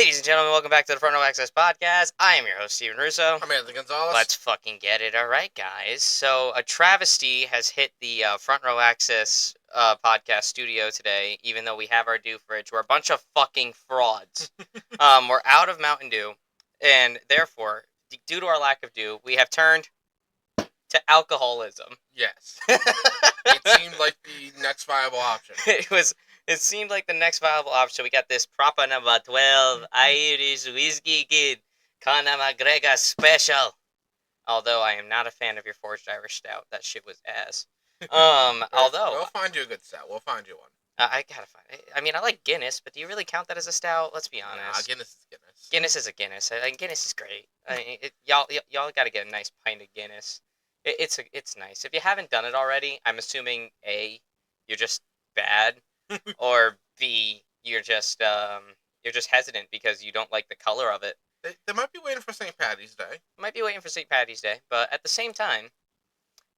Ladies and gentlemen, welcome back to the Front Row Access Podcast. I am your host, Steven Russo. I'm Anthony Gonzalez. Let's fucking get it. All right, guys. So, a travesty has hit the Front Row Access podcast studio today, even though we have our Dew fridge. We're a bunch of fucking frauds. We're out of Mountain Dew, and therefore, due to our lack of Dew, we have turned to alcoholism. Yes. It seemed like the next viable option. It seemed like the next viable option. So we got this proper number 12 Irish whiskey kid, Conor McGregor special. Although I am not a fan of your forged Irish stout. That shit was ass. Although we'll find you a good stout. We'll find you one. I gotta find it. I mean, I like Guinness, but do you really count that as a stout? Let's be honest. Guinness is Guinness. Guinness is a Guinness. Guinness is great. Y'all gotta get a nice pint of Guinness. It's nice. If you haven't done it already, I'm assuming A, you're just bad, or B, you're just hesitant because you don't like the color of it. They might be waiting for St. Paddy's Day. Might be waiting for St. Paddy's Day, but at the same time,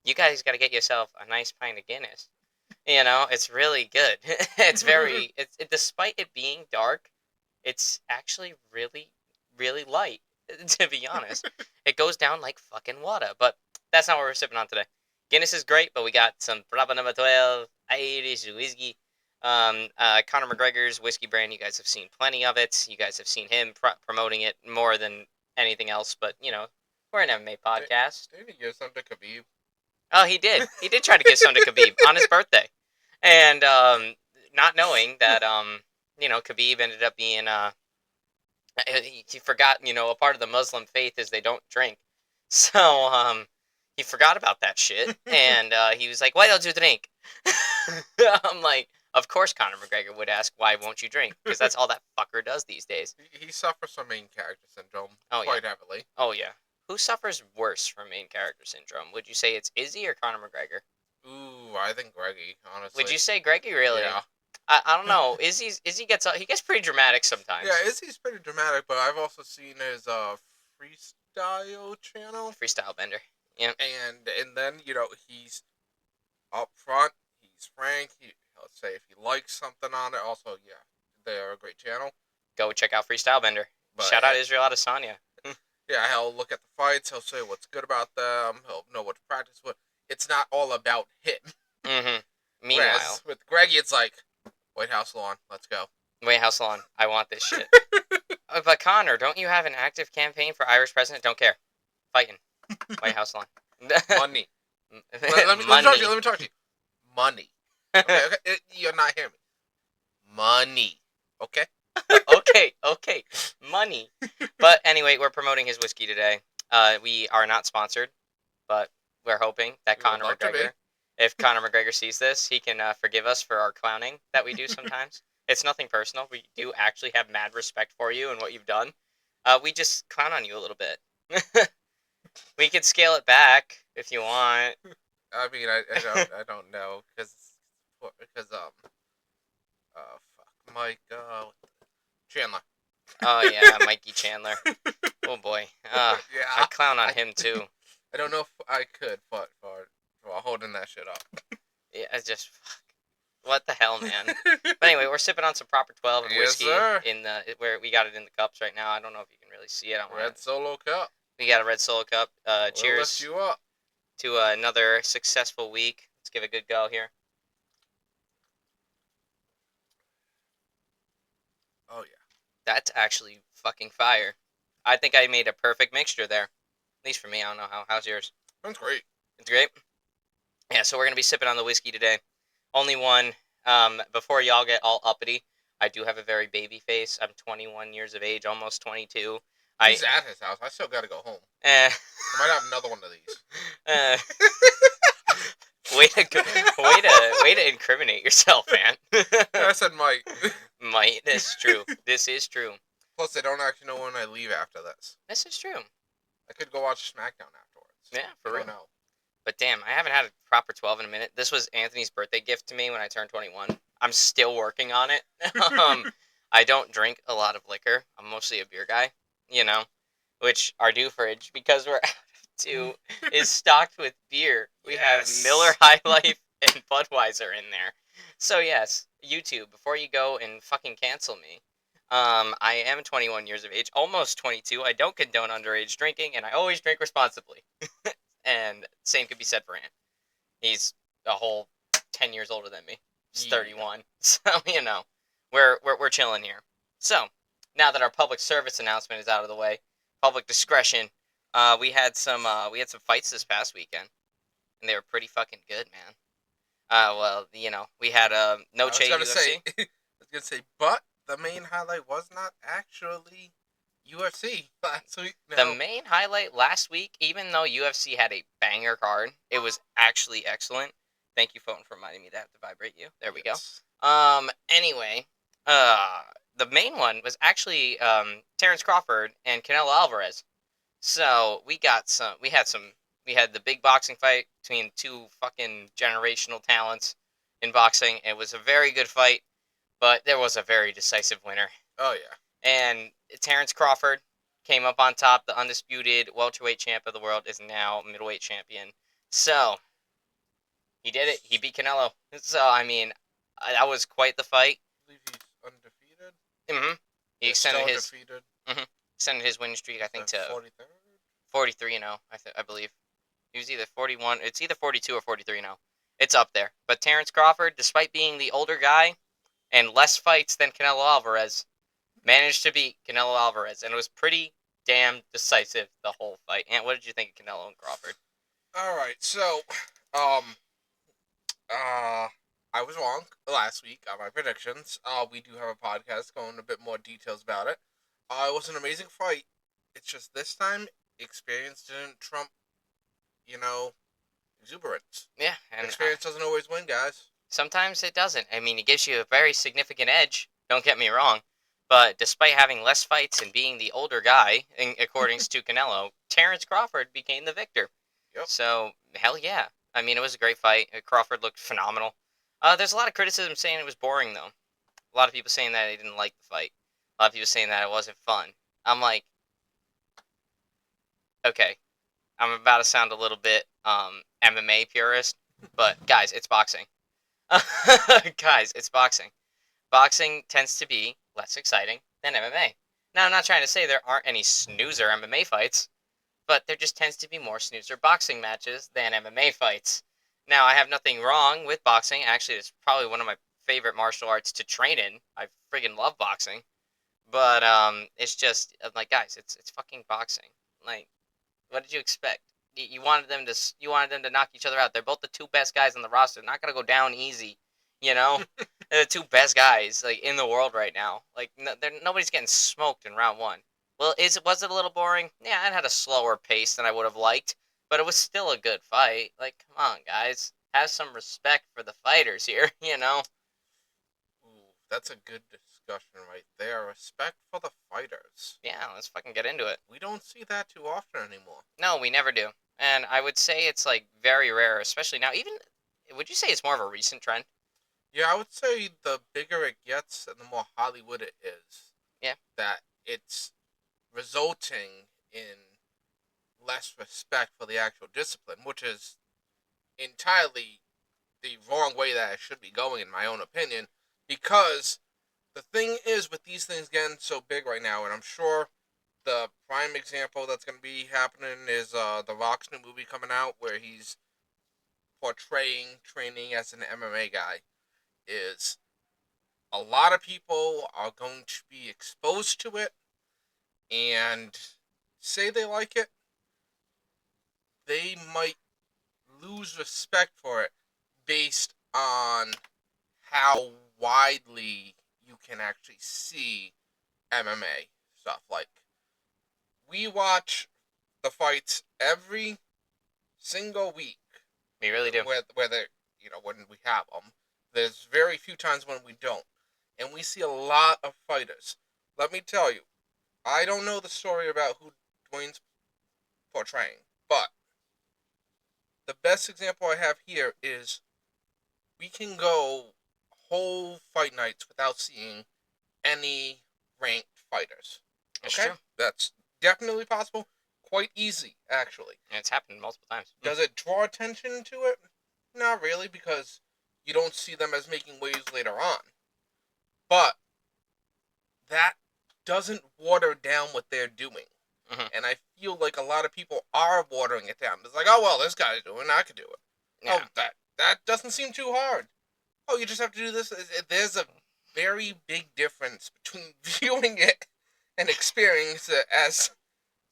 you guys got to get yourself a nice pint of Guinness. You know, it's really good. It's despite it being dark, it's actually really, really light. To be honest, it goes down like fucking water. But that's not what we're sipping on today. Guinness is great, but we got some proper number 12 Irish whiskey. Conor McGregor's whiskey brand. You guys have seen plenty of it. You guys have seen him promoting it more than anything else. But you know, we're an MMA podcast. Did he give some to Khabib? Oh, he did. He did try to give some to Khabib on his birthday, and not knowing that Khabib ended up being he forgot, a part of the Muslim faith is they don't drink. So, he forgot about that shit, and he was like, why don't you drink? I'm like, of course Conor McGregor would ask, why won't you drink? Because that's all that fucker does these days. He suffers from main character syndrome quite heavily. Oh, yeah. Who suffers worse from main character syndrome? Would you say it's Izzy or Conor McGregor? Ooh, I think Greggy, honestly. Would you say Greggy, really? Yeah. I don't know. Izzy gets pretty dramatic sometimes. Yeah, Izzy's pretty dramatic, but I've also seen his freestyle channel. Freestyle Bender. Yeah. And then, he's up front, he's frank, he'll say if he likes something on it. Also, yeah, they're a great channel. Go check out Freestyle Bender. Shout out Israel Adesanya. Yeah, he'll look at the fights, he'll say what's good about them, he'll know what to practice with. It's not all about him. Mm-hmm. Meanwhile, whereas with Greggy, it's like, White House lawn, let's go. White House lawn, I want this shit. But Connor, don't you have an active campaign for Irish president? Don't care. Fighting. White House lawn. Money. Let me talk to you. Money. Okay. You're not hearing me. Money. Okay? Okay. Money. But anyway, we're promoting his whiskey today. We are not sponsored, but we're hoping that Conor McGregor, if Conor McGregor sees this, he can forgive us for our clowning that we do sometimes. It's nothing personal. We do actually have mad respect for you and what you've done. We just clown on you a little bit. We could scale it back if you want. I mean, I don't know because Mike Chandler. Oh yeah, Mikey Chandler. Oh boy. Yeah. I clown on him too. I don't know if I could, but while holding that shit up. Yeah, it's just what the hell, man. But anyway, we're sipping on some proper 12 and whiskey where we got it in the cups right now. I don't know if you can really see it. Red Solo Cup. We got a Red Solo Cup. Cheers lift you up to another successful week. Let's give it a good go here. Oh, yeah. That's actually fucking fire. I think I made a perfect mixture there. At least for me. I don't know how's yours. That's great. It's great? Yeah, so we're going to be sipping on the whiskey today. Only one. Before y'all get all uppity, I do have a very baby face. I'm 21 years of age, almost 22. He's at his house. I still got to go home. I might have another one of these. Way to incriminate yourself, man. I said might. Might. This is true. This is true. Plus, they don't actually know when I leave after this. This is true. I could go watch SmackDown afterwards. Yeah, for real. Know. But damn, I haven't had a proper 12 in a minute. This was Anthony's birthday gift to me when I turned 21. I'm still working on it. I don't drink a lot of liquor. I'm mostly a beer guy, which our Dew fridge, because we're out of Dew, is stocked with beer. We have Miller High Life and Budweiser in there. So yes, YouTube, before you go and fucking cancel me, I am 21 years of age, almost 22. I don't condone underage drinking, and I always drink responsibly. And same could be said for Ant. He's a whole 10 years older than me. He's Yeah. 31. So, we're chilling here. So, now that our public service announcement is out of the way, public discretion, we had some fights this past weekend, and they were pretty fucking good, man. Well, we had I Noche was gonna say, UFC. but the main highlight was not actually UFC last week. The No. main highlight last week, even though UFC had a banger card, it was actually excellent. Thank you, phone, for reminding me to have to vibrate you. There we go. Yes. Anyway, the main one was actually Terrence Crawford and Canelo Alvarez. So we had the big boxing fight between two fucking generational talents in boxing. It was a very good fight, but there was a very decisive winner. Oh yeah. And Terrence Crawford came up on top. The undisputed welterweight champ of the world is now middleweight champion. So he did it. He beat Canelo. So I mean, that was quite the fight. I believe he's undefeated. Mm-hmm. He He's still extended his undefeated. extended his winning streak, I think, to 43rd. 43 and 0. I believe he was either 41. It's either 42 or 43 and 0. It's up there. But Terrence Crawford, despite being the older guy and less fights than Canelo Alvarez, managed to beat Canelo Alvarez, and it was pretty damn decisive the whole fight. And what did you think of Canelo and Crawford? All right. So, um, I was wrong last week on my predictions. We do have a podcast going into a bit more details about it. It was an amazing fight. It's just this time, experience didn't trump, exuberance. Yeah, and Experience doesn't always win, guys. sometimes it doesn't. I mean, it gives you a very significant edge. Don't get me wrong. But despite having less fights and being the older guy, according to Canelo, Terrence Crawford became the victor. Yep. So, hell yeah. I mean, it was a great fight. Crawford looked phenomenal. There's a lot of criticism saying it was boring, though. A lot of people saying that they didn't like the fight. A lot of people saying that it wasn't fun. I'm like, okay, I'm about to sound a little bit MMA purist, but guys, it's boxing. Guys, it's boxing. Boxing tends to be less exciting than MMA. Now, I'm not trying to say there aren't any snoozer MMA fights, but there just tends to be more snoozer boxing matches than MMA fights. Now, I have nothing wrong with boxing. Actually, it's probably one of my favorite martial arts to train in. I friggin' love boxing. But it's just I'm like, guys, it's fucking boxing. Like, what did you expect? You wanted them to knock each other out. They're both the two best guys on the roster. They're not gonna go down easy, you know. They're the two best guys like in the world right now. Like nobody's getting smoked in round one. Well, was it a little boring? Yeah, it had a slower pace than I would have liked, but it was still a good fight. Like, come on, guys, have some respect for the fighters here, you know. Ooh, that's a good discussion right there. Respect for the fighters. Yeah, let's fucking get into it. We don't see that too often anymore. No, we never do. And I would say it's like very rare, especially now. Even would you say it's more of a recent trend? Yeah, I would say the bigger it gets and the more Hollywood it is. Yeah. That it's resulting in less respect for the actual discipline, which is entirely the wrong way that it should be going, in my own opinion. Because the thing is, with these things getting so big right now, and I'm sure the prime example that's going to be happening is the Rock's new movie coming out, where he's portraying training as an MMA guy, is a lot of people are going to be exposed to it and say they like it. They might lose respect for it based on how widely you can actually see MMA stuff. Like, we watch the fights every single week. We really do. Whether when we have them, there's very few times when we don't, and we see a lot of fighters. Let me tell you, I don't know the story about who Dwayne's portraying, but the best example I have here is we can go whole fight nights without seeing any ranked fighters. It's Okay? true. That's definitely possible. Quite easy, actually. And it's happened multiple times. Does it draw attention to it? Not really, because you don't see them as making waves later on. But that doesn't water down what they're doing. Hmm. And I feel like a lot of people are watering it down. It's like, oh well, this guy's doing it, I could do it. Yeah. Oh, that doesn't seem too hard. Oh, you just have to do this. There's a very big difference between viewing it and experiencing it, as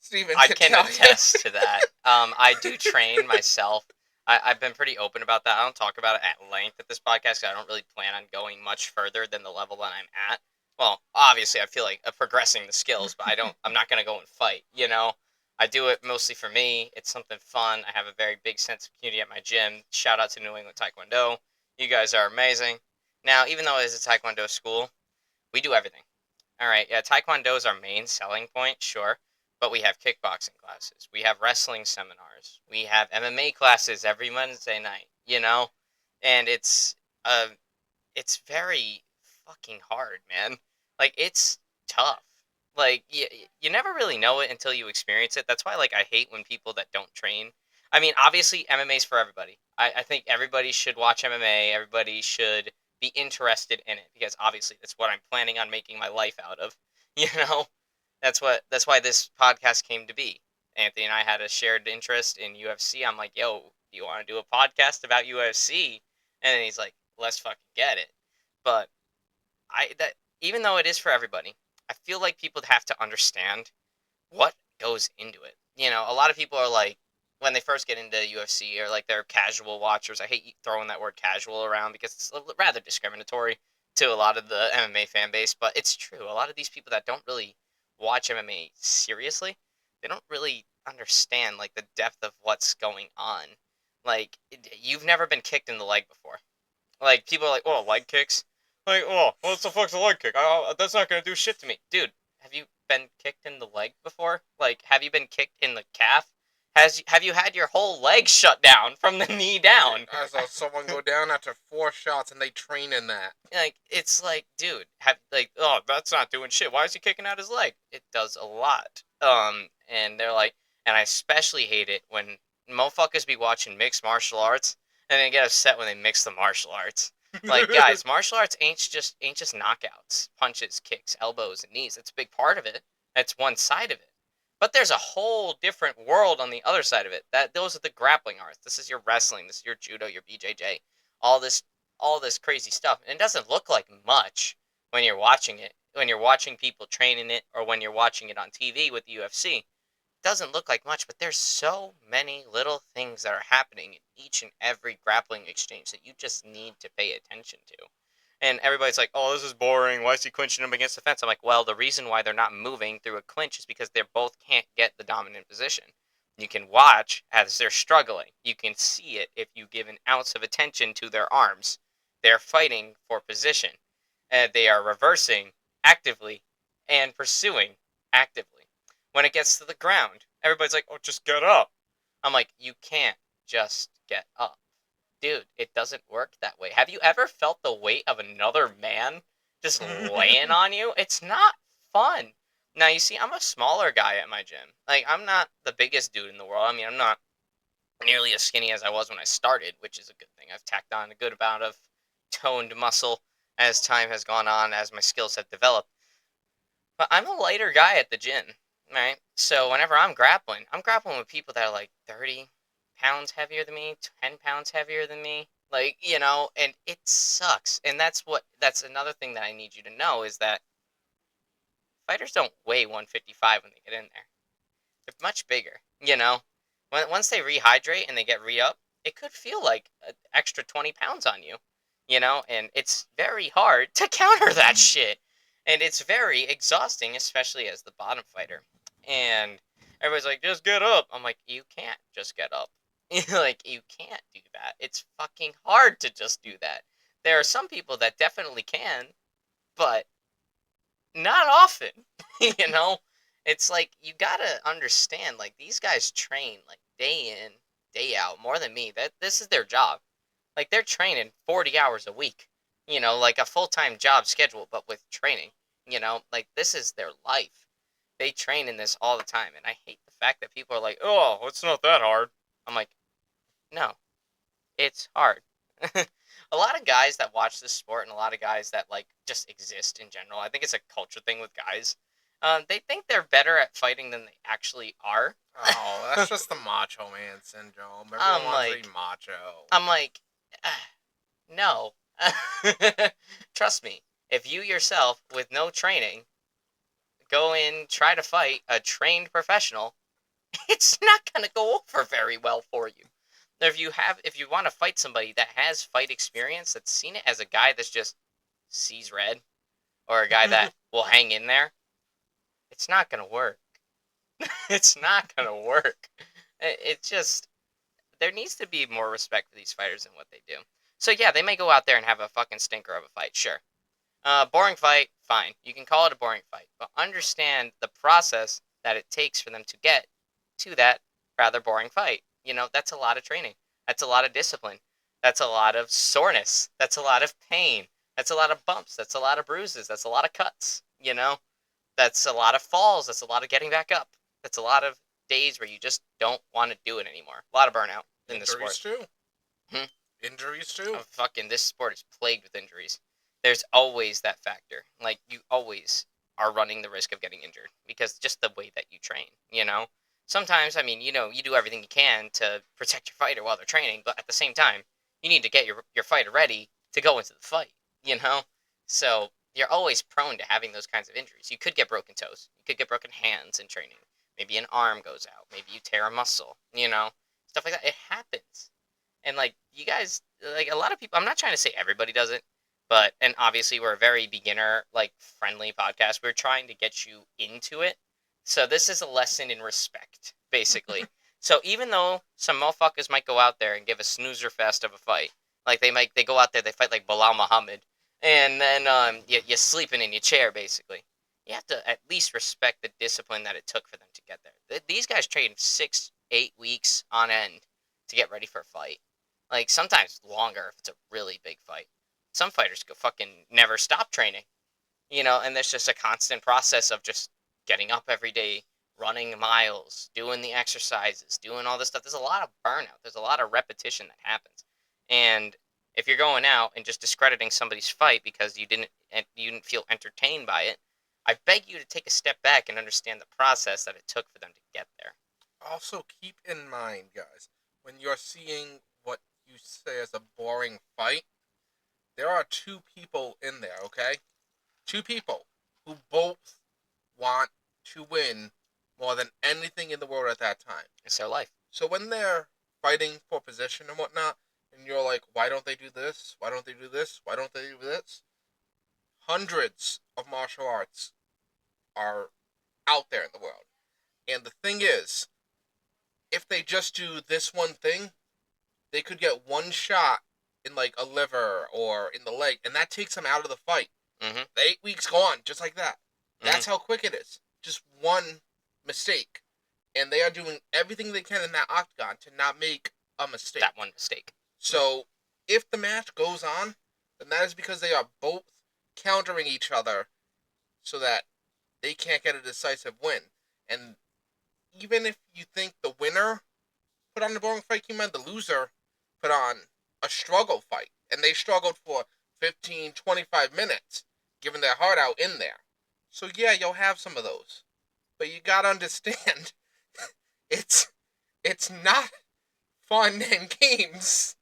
Steven I can can tell you. attest to that. I do train myself. I've been pretty open about that. I don't talk about it at length at this podcast 'cause I don't really plan on going much further than the level that I'm at. Well, obviously, I feel like progressing the skills, but I'm not gonna go and fight. You know, I do it mostly for me. It's something fun. I have a very big sense of community at my gym. Shout out to New England Taekwondo. You guys are amazing. Now, even though it is a Taekwondo school, we do everything. All right, yeah, Taekwondo is our main selling point, sure, but we have kickboxing classes, we have wrestling seminars, we have MMA classes every Wednesday night, and uh, it's very fucking hard, man. Like it's tough. Like you never really know it until you experience it. That's why like I hate when people that don't train. I mean, obviously MMA is for everybody. I think everybody should watch MMA. Everybody should be interested in it because obviously that's what I'm planning on making my life out of. You know, that's why this podcast came to be. Anthony and I had a shared interest in UFC. I'm like, yo, do you want to do a podcast about UFC? And then he's like, let's fucking get it. But I that even though it is for everybody, I feel like people have to understand what goes into it. A lot of people are like when they first get into UFC or like they're casual watchers. I hate throwing that word casual around because it's rather discriminatory to a lot of the MMA fan base, but it's true. A lot of these people that don't really watch MMA seriously, they don't really understand like the depth of what's going on. Like you've never been kicked in the leg before. Like people are like, "Oh, leg kicks." Like, "Oh, what the fuck's a leg kick? That's not gonna do shit to me, dude." Have you been kicked in the leg before? Like, have you been kicked in the calf? Have you had your whole leg shut down from the knee down? I saw someone go down after 4 shots, and they train in that. Like, it's like, dude, have like, oh, that's not doing shit. Why is he kicking out his leg? It does a lot. And they're like, and I especially hate it when motherfuckers be watching mixed martial arts and they get upset when they mix the martial arts. Like, guys, martial arts ain't just knockouts, punches, kicks, elbows, and knees. It's a big part of it. That's one side of it. But there's a whole different world on the other side of it. Those are the grappling arts. This is your wrestling. This is your judo, your BJJ. All this crazy stuff. And it doesn't look like much when you're watching it. When you're watching people training it or when you're watching it on TV with the UFC. It doesn't look like much, but there's so many little things that are happening in each and every grappling exchange that you just need to pay attention to. And everybody's like, "Oh, this is boring. Why is he clinching him against the fence?" I'm like, "Well, the reason why they're not moving through a clinch is because they both can't get the dominant position. You can watch as they're struggling. You can see it if you give an ounce of attention to their arms. They're fighting for position. They are reversing actively and pursuing actively. When it gets to the ground, everybody's like, "Oh, just get up." I'm like, "You can't just get up. Dude, it doesn't work that way. Have you ever felt the weight of another man just laying on you? It's not fun." Now, you see, I'm a smaller guy at my gym. Like, I'm not the biggest dude in the world. I mean, I'm not nearly as skinny as I was when I started, which is a good thing. I've tacked on a good amount of toned muscle as time has gone on, as my skills have developed. But I'm a lighter guy at the gym, right? So whenever I'm grappling with people that are like 30 pounds heavier than me, 10 pounds heavier than me. Like, and it sucks. And that's another thing that I need you to know is that fighters don't weigh 155 when they get in there. They're much bigger, Once they rehydrate and they get re-up, it could feel like an extra 20 pounds on you, And it's very hard to counter that shit. And it's very exhausting, especially as the bottom fighter. And everybody's like, just get up. I'm like, you can't just get up. Like, you can't do that. It's fucking hard to just do that. There are some people that definitely can, but not often. you know it's like you gotta understand, like, these guys train like day in, day out, more than me. That this is their job. Like, they're training 40 hours a week, like a full-time job schedule, but with training. Like, this is their life. They train in this all the time, and I hate the fact that people are like, "Oh, it's not that hard." I'm like, no, it's hard. A lot of guys that watch this sport and a lot of guys that like just exist in general, I think it's a culture thing with guys. They think they're better at fighting than they actually are. Oh, that's just the macho man syndrome. Everyone I'm wants to be like, macho. I'm like, no. Trust me. If you yourself, with no training, go in try to fight a trained professional, it's not gonna go over very well for you. If you want to fight somebody that has fight experience, that's seen it as a guy that's just sees red, or a guy that will hang in there, it's not gonna work. It's not gonna work. It's just there needs to be more respect for these fighters and what they do. So yeah, they may go out there and have a fucking stinker of a fight, sure. Boring fight, fine. You can call it a boring fight, but understand the process that it takes for them to get to that rather boring fight. That's a lot of training. That's a lot of discipline. That's a lot of soreness. That's a lot of pain. That's a lot of bumps. That's a lot of bruises. That's a lot of cuts. That's a lot of falls. That's a lot of getting back up. That's a lot of days where you just don't want to do it anymore. A lot of burnout in the Injuries sport. too. Hmm? Injuries too. Fucking this sport is plagued with injuries. There's always that factor. Like you always are running the risk of getting injured because just the way that you train. Sometimes, I mean, you do everything you can to protect your fighter while they're training, but at the same time, you need to get your fighter ready to go into the fight, you know? So, you're always prone to having those kinds of injuries. You could get broken toes. You could get broken hands in training. Maybe an arm goes out. Maybe you tear a muscle. Stuff like that. It happens. And like you guys, like a lot of people, I'm not trying to say everybody does it, but and obviously we're a very beginner like friendly podcast. We're trying to get you into it. So this is a lesson in respect, basically. So even though some motherfuckers might go out there and give a snoozer fest of a fight, like they go out there, they fight like Bilal Muhammad, and then you're sleeping in your chair basically. You have to at least respect the discipline that it took for them to get there. These guys trained 6, 8 weeks on end to get ready for a fight. Like sometimes longer if it's a really big fight. Some fighters go fucking never stop training, and there's just a constant process of just getting up every day, running miles, doing the exercises, doing all this stuff. There's a lot of burnout. There's a lot of repetition that happens. And if you're going out and just discrediting somebody's fight because you didn't feel entertained by it, I beg you to take a step back and understand the process that it took for them to get there. Also, keep in mind, guys, when you're seeing what you say as a boring fight, there are two people in there, okay? Two people who both want to win more than anything in the world at that time. It's their life. So when they're fighting for position and whatnot, and you're like, why don't they do this? Why don't they do this? Why don't they do this? Hundreds of martial arts are out there in the world. And the thing is, if they just do this one thing, they could get one shot in like a liver or in the leg, and that takes them out of the fight. Mm-hmm. The 8 weeks gone, just like that. That's Mm-hmm. how quick it is. Just one mistake. And they are doing everything they can in that octagon to not make a mistake. That one mistake. So, if the match goes on, then that is because they are both countering each other so that they can't get a decisive win. And even if you think the winner put on the boring fight, keep in mind the loser put on a struggle fight. And they struggled for 15, 25 minutes, giving their heart out in there. So yeah, you'll have some of those. But you gotta understand, it's not fun and games.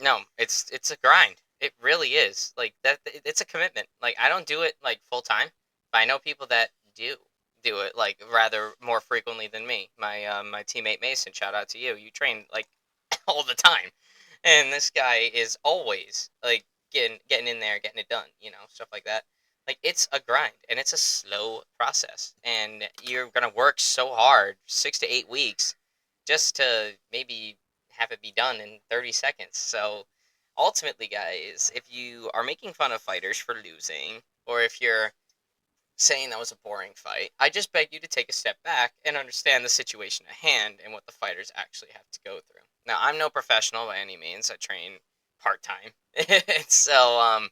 No, it's a grind. It really is. Like that it's a commitment. Like I don't do it like full time, but I know people that do it like rather more frequently than me. My teammate Mason, shout out to you. You train like all the time. And this guy is always like getting in there, getting it done, stuff like that. Like it's a grind and it's a slow process. And you're going to work so hard, 6 to 8 weeks just to maybe have it be done in 30 seconds. So ultimately, guys, if you are making fun of fighters for losing, or if you're saying that was a boring fight, I just beg you to take a step back and understand the situation at hand and what the fighters actually have to go through. Now, I'm no professional by any means. I train part time, so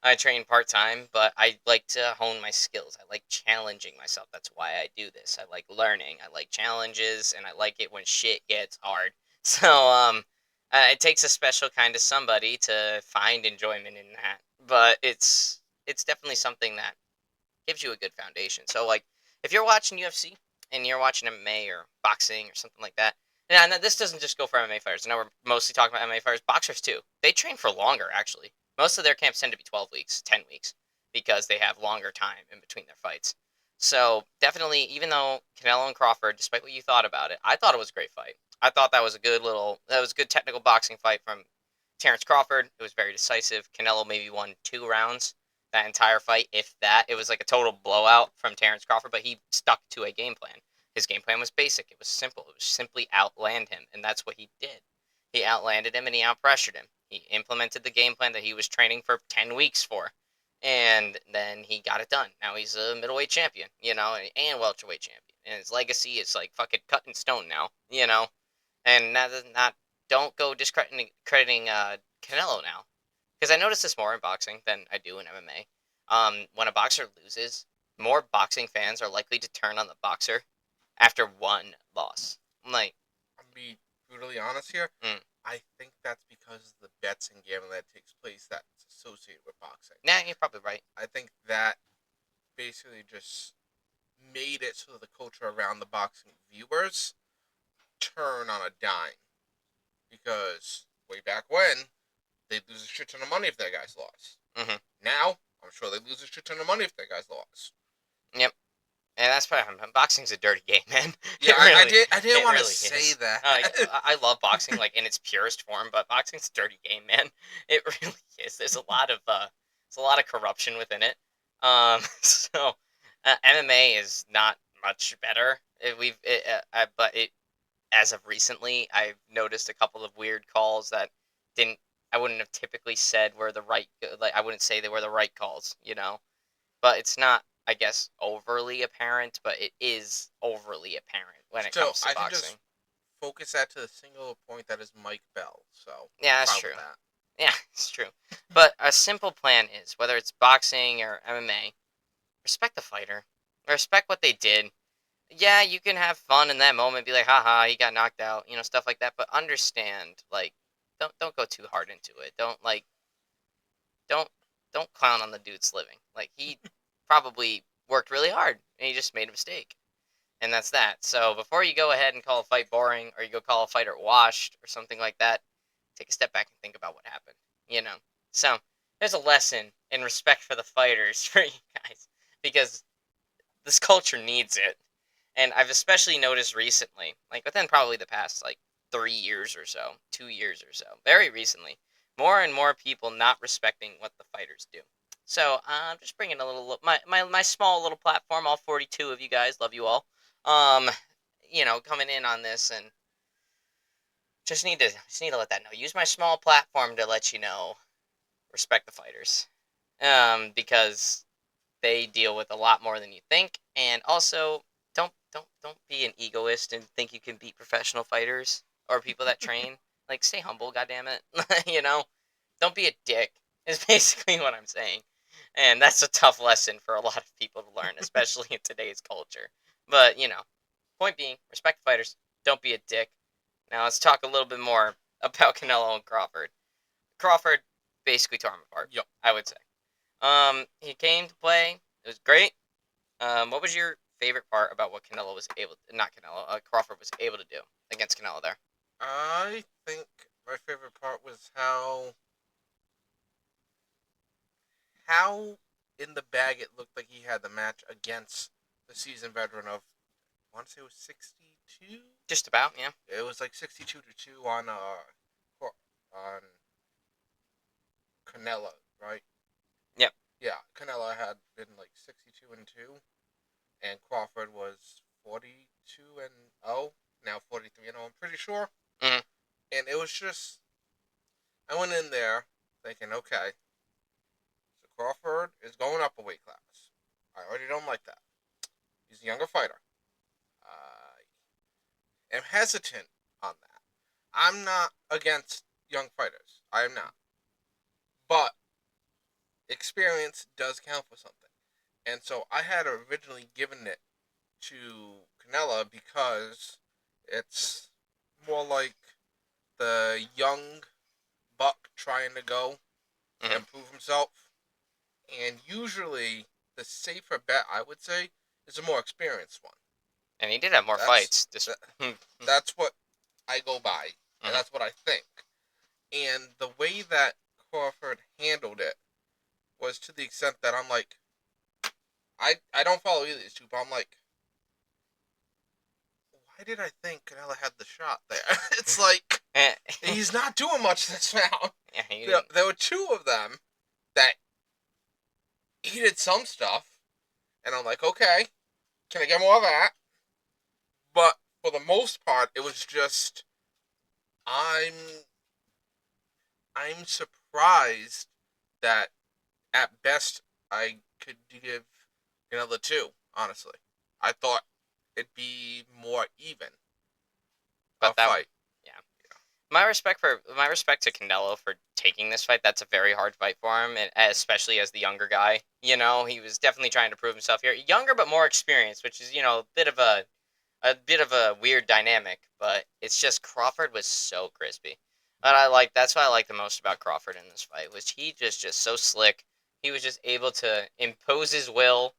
I train part time, but I like to hone my skills. I like challenging myself. That's why I do this. I like learning. I like challenges, and I like it when shit gets hard. So it takes a special kind of somebody to find enjoyment in that. But it's definitely something that gives you a good foundation. So like if you're watching UFC and you're watching MMA or boxing or something like that, and this doesn't just go for MMA fighters. I know we're mostly talking about MMA fighters, boxers too. They train for longer actually. Most of their camps tend to be 12 weeks, 10 weeks because they have longer time in between their fights. So definitely, even though Canelo and Crawford, despite what you thought about it, I thought it was a great fight. I thought that was a good technical boxing fight from Terrence Crawford. It was very decisive. Canelo maybe won 2 rounds that entire fight, if that. It was like a total blowout from Terrence Crawford, but he stuck to a game plan. His game plan was basic. It was simple. It was simply outland him, and that's what he did. He outlanded him and he outpressured him. He implemented the game plan that he was training for 10 weeks for. And then he got it done. Now he's a middleweight champion, and welterweight champion. And his legacy is like fucking cut in stone now. And not don't go discrediting crediting Canelo now, because I notice this more in boxing than I do in MMA. When a boxer loses, more boxing fans are likely to turn on the boxer after one loss. I'm like, I'm be brutally honest here. mm, I think that's because of the bets and gambling that takes place that's associated with boxing. nah, you're probably right. I think that basically just made it so the culture around the boxing viewers turn on a dime. Because way back when, they'd lose a shit ton of money if their guys lost. Hmm. Now, I'm sure they'd lose a shit ton of money if their guys lost. Yep. And that's probably boxing's a dirty game, man. Yeah, I didn't it want to really say is. that. I love boxing like in its purest form, but boxing's a dirty game, man. It really is. There's a lot of corruption within it. So MMA is not much better. But it as of recently, I've noticed a couple of weird calls that didn't I wouldn't have typically said were the right like I wouldn't say they were the right calls. But it's not, I guess, overly apparent, but it is overly apparent when it Still, comes to I can just boxing. focus that to the single point that is Mike Bell. So, I'm Yeah, that's fine true. with that. Yeah, it's true. But a simple plan is whether it's boxing or MMA, respect the fighter, respect what they did. Yeah, you can have fun in that moment, be like, haha, he got knocked out, stuff like that. But understand, like, don't go too hard into it. Don't don't clown on the dude's living. Like he probably worked really hard and he just made a mistake. And that's that. So before you go ahead and call a fight boring or you go call a fighter washed or something like that, take a step back and think about what happened. You know. So there's a lesson in respect for the fighters for you guys because this culture needs it. And I've especially noticed recently, like within probably the past like 3 years or so, 2 years or so, very recently, more and more people not respecting what the fighters do. So I'm just bringing a little my small little platform. All 42 of you guys, love you all. Um, coming in on this and just need to let that know. Use my small platform to let you know respect the fighters, because they deal with a lot more than you think, and also don't be an egoist and think you can beat professional fighters or people that train. Like, stay humble, goddammit. you know, don't be a dick. Is basically what I'm saying, and that's a tough lesson for a lot of people to learn, especially in today's culture. But point being, respect the fighters. Don't be a dick. Now let's talk a little bit more about Canelo and Crawford. Crawford basically tore him apart. Yep. I would say. He came to play. It was great. What was your favorite part about what Crawford was able to do against Canelo there? I think my favorite part was how in the bag it looked like he had the match against the seasoned veteran of I want to say it was 62. Just about, yeah. It was like 62-2 on Canelo, right? Yep. Yeah, Canelo had been like 62-2, and Crawford was 42-0. Now 43-0. I'm pretty sure. Hmm. And it was just I went in there thinking, okay, so Crawford is going up a weight class. I already don't like that. He's a younger fighter. I am hesitant on that. I'm not against young fighters. I am not. But experience does count for something. And so I had originally given it to Canella because it's more like the young buck trying to go Hmm. and prove himself. And usually the safer bet, I would say, is a more experienced one. And he did have more That's fights. Just that, that's what I go by, and Mhm. that's what I think. And the way that Crawford handled it was to the extent that I'm like, I don't follow either of these two, but I'm like, why did I think Canelo had the shot there? It's like Eh, he's not doing much this round. yeah, he There, didn't. there were two of them that he did some stuff, and I'm like, okay, can I get more of that? But for the most part, it was just I'm I'm surprised that at best I could give another two. Honestly, I thought it'd be more even a But that, fight. yeah. My respect to Canelo for taking this fight. That's a very hard fight for him, and especially as the younger guy. He was definitely trying to prove himself here. Younger but more experienced, which is a bit of a weird dynamic. But it's just Crawford was so crispy. And that's what I like the most about Crawford in this fight was he just so slick. He was just able to impose his will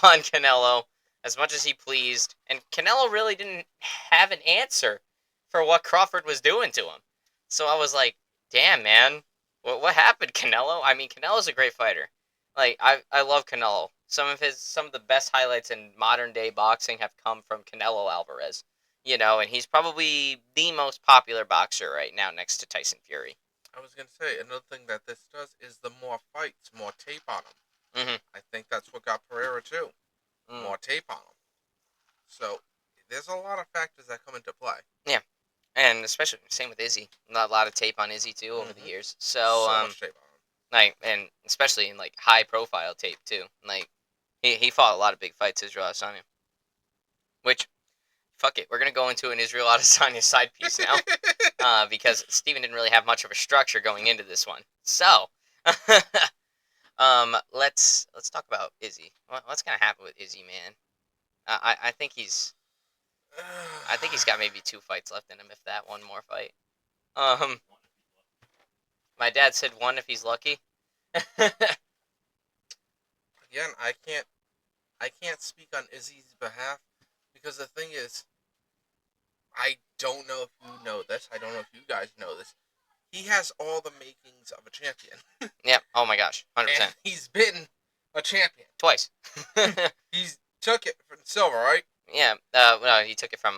on Canelo as much as he pleased, and Canelo really didn't have an answer for what Crawford was doing to him. So I was like, "Damn, man, what happened, Canelo?" I mean, Canelo's a great fighter. Like I love Canelo. Some of the best highlights in modern day boxing have come from Canelo Alvarez. And he's probably the most popular boxer right now next to Tyson Fury. I was gonna say another thing that this does is the more fights, more tape on him. Hmm. I think that's what got Pereira too. Mm. More tape on him. So there's a lot of factors that come into play. Yeah, and especially same with Izzy. A lot of tape on Izzy too over the Mm-hmm. years. So So much tape on him. and especially in like high profile tape too. Like he fought a lot of big fights, Israel Adesanya. Which fuck it, we're gonna go into an Israel Adesanya side piece now, because Steven didn't really have much of a structure going into this one. So, let's talk about Izzy. What's gonna happen with Izzy, man? I think he's got maybe 2 fights left in him, if that, one more fight. Um, my dad said one if he's lucky. Again, I can't speak on Izzy's behalf because the thing is, I don't know if you know this. I don't know if you guys know this. He has all the makings of a champion, Yeah. Oh my gosh, and 100%. he's been a champion. Twice. He's took it from Silver, right? Yeah. No, he took it from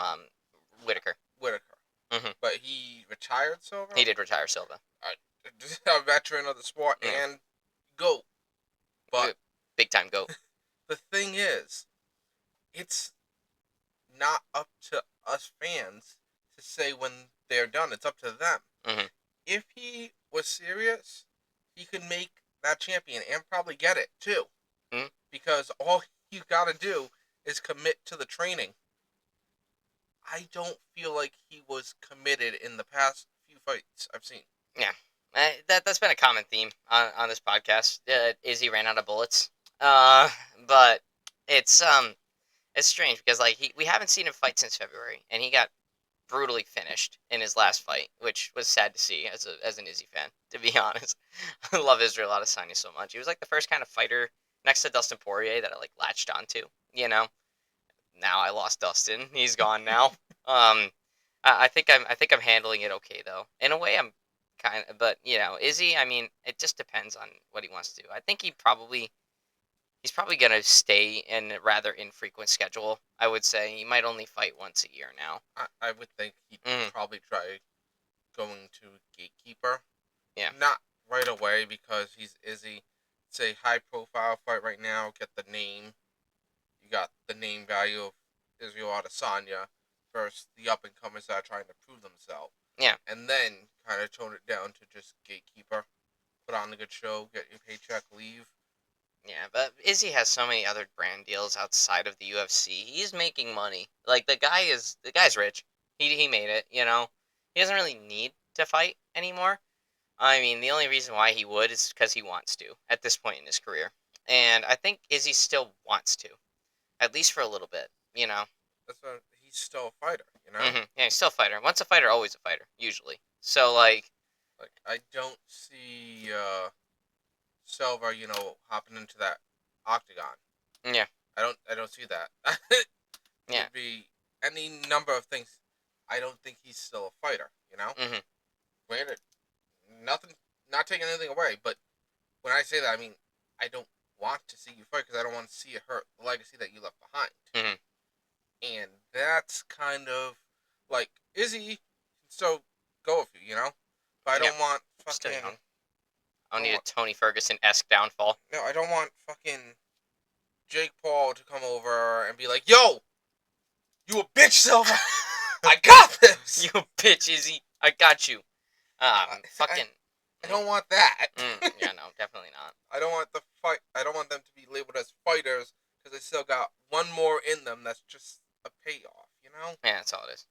Whitaker. Whitaker, Hmm. but he retired Silver. He did retire Silva. A veteran of the sport Yeah. and GOAT. But Big time goat. the thing is, it's not up to us fans to say when they're done. It's up to them. Hmm. If he was serious, he could make that champion and probably get it too. Hmm. Because all you got to do is commit to the training. I don't feel like he was committed in the past few fights I've seen. Yeah. That's been a common theme on this podcast. Izzy ran out of bullets. Uh, but it's strange because like we haven't seen him fight since February, and he got brutally finished in his last fight, which was sad to see as an Izzy fan. To be honest, I love Israel Adesanya so much. He was like the first kind of fighter next to Dustin Poirier that I like latched onto. Now I lost Dustin. He's gone now. I think I'm handling it okay though. In a way, I'm kind of, but Izzy. I mean, it just depends on what he wants to do. I think he's probably gonna stay in a rather infrequent schedule. I would say he might only fight once a year now. I would think he'd Mm, probably try going to Gatekeeper. yeah, Not right away because he's Izzy. It's a high profile fight right now. Get the name. You got the name value of Israel Adesanya versus the up and comers that are trying to prove themselves. yeah, And then kind of tone it down to just Gatekeeper. Put on a good show, get your paycheck, leave. yeah. But Izzy has so many other brand deals outside of the UFC. He's making money. Like the guy's rich. He made it. He doesn't really need to fight anymore. I mean, the only reason why he would is because he wants to at this point in his career. And I think Izzy still wants to, at least for a little bit. That's why he's still a fighter, you know? Yeah, he's still a fighter. Once a fighter, always a fighter, usually. So, like, Like, I don't see Silva, hopping into that octagon. Yeah. I don't see that. He Yeah. would be any number of things. I don't think he's still a fighter. You know, Mhm. granted, nothing, not taking anything away, but when I say that, I mean I don't want to see you fight because I don't want to see it hurt the legacy that you left behind. Mhm. And that's kind of like Izzy can still go with you, you know. But I Yeah. don't want Still fucking. young. I I don't don't need a want. Tony Ferguson-esque downfall. No, I don't want fucking Jake Paul to come over and be like, "Yo, you a bitch, Silva. I got this." You bitch, Izzy. I got you. I, Fucking. I don't want that. Yeah, no, definitely not. I don't want the fight. I don't want them to be labeled as fighters because they still got one more in them. That's just a payoff, you know. Yeah, that's all it is.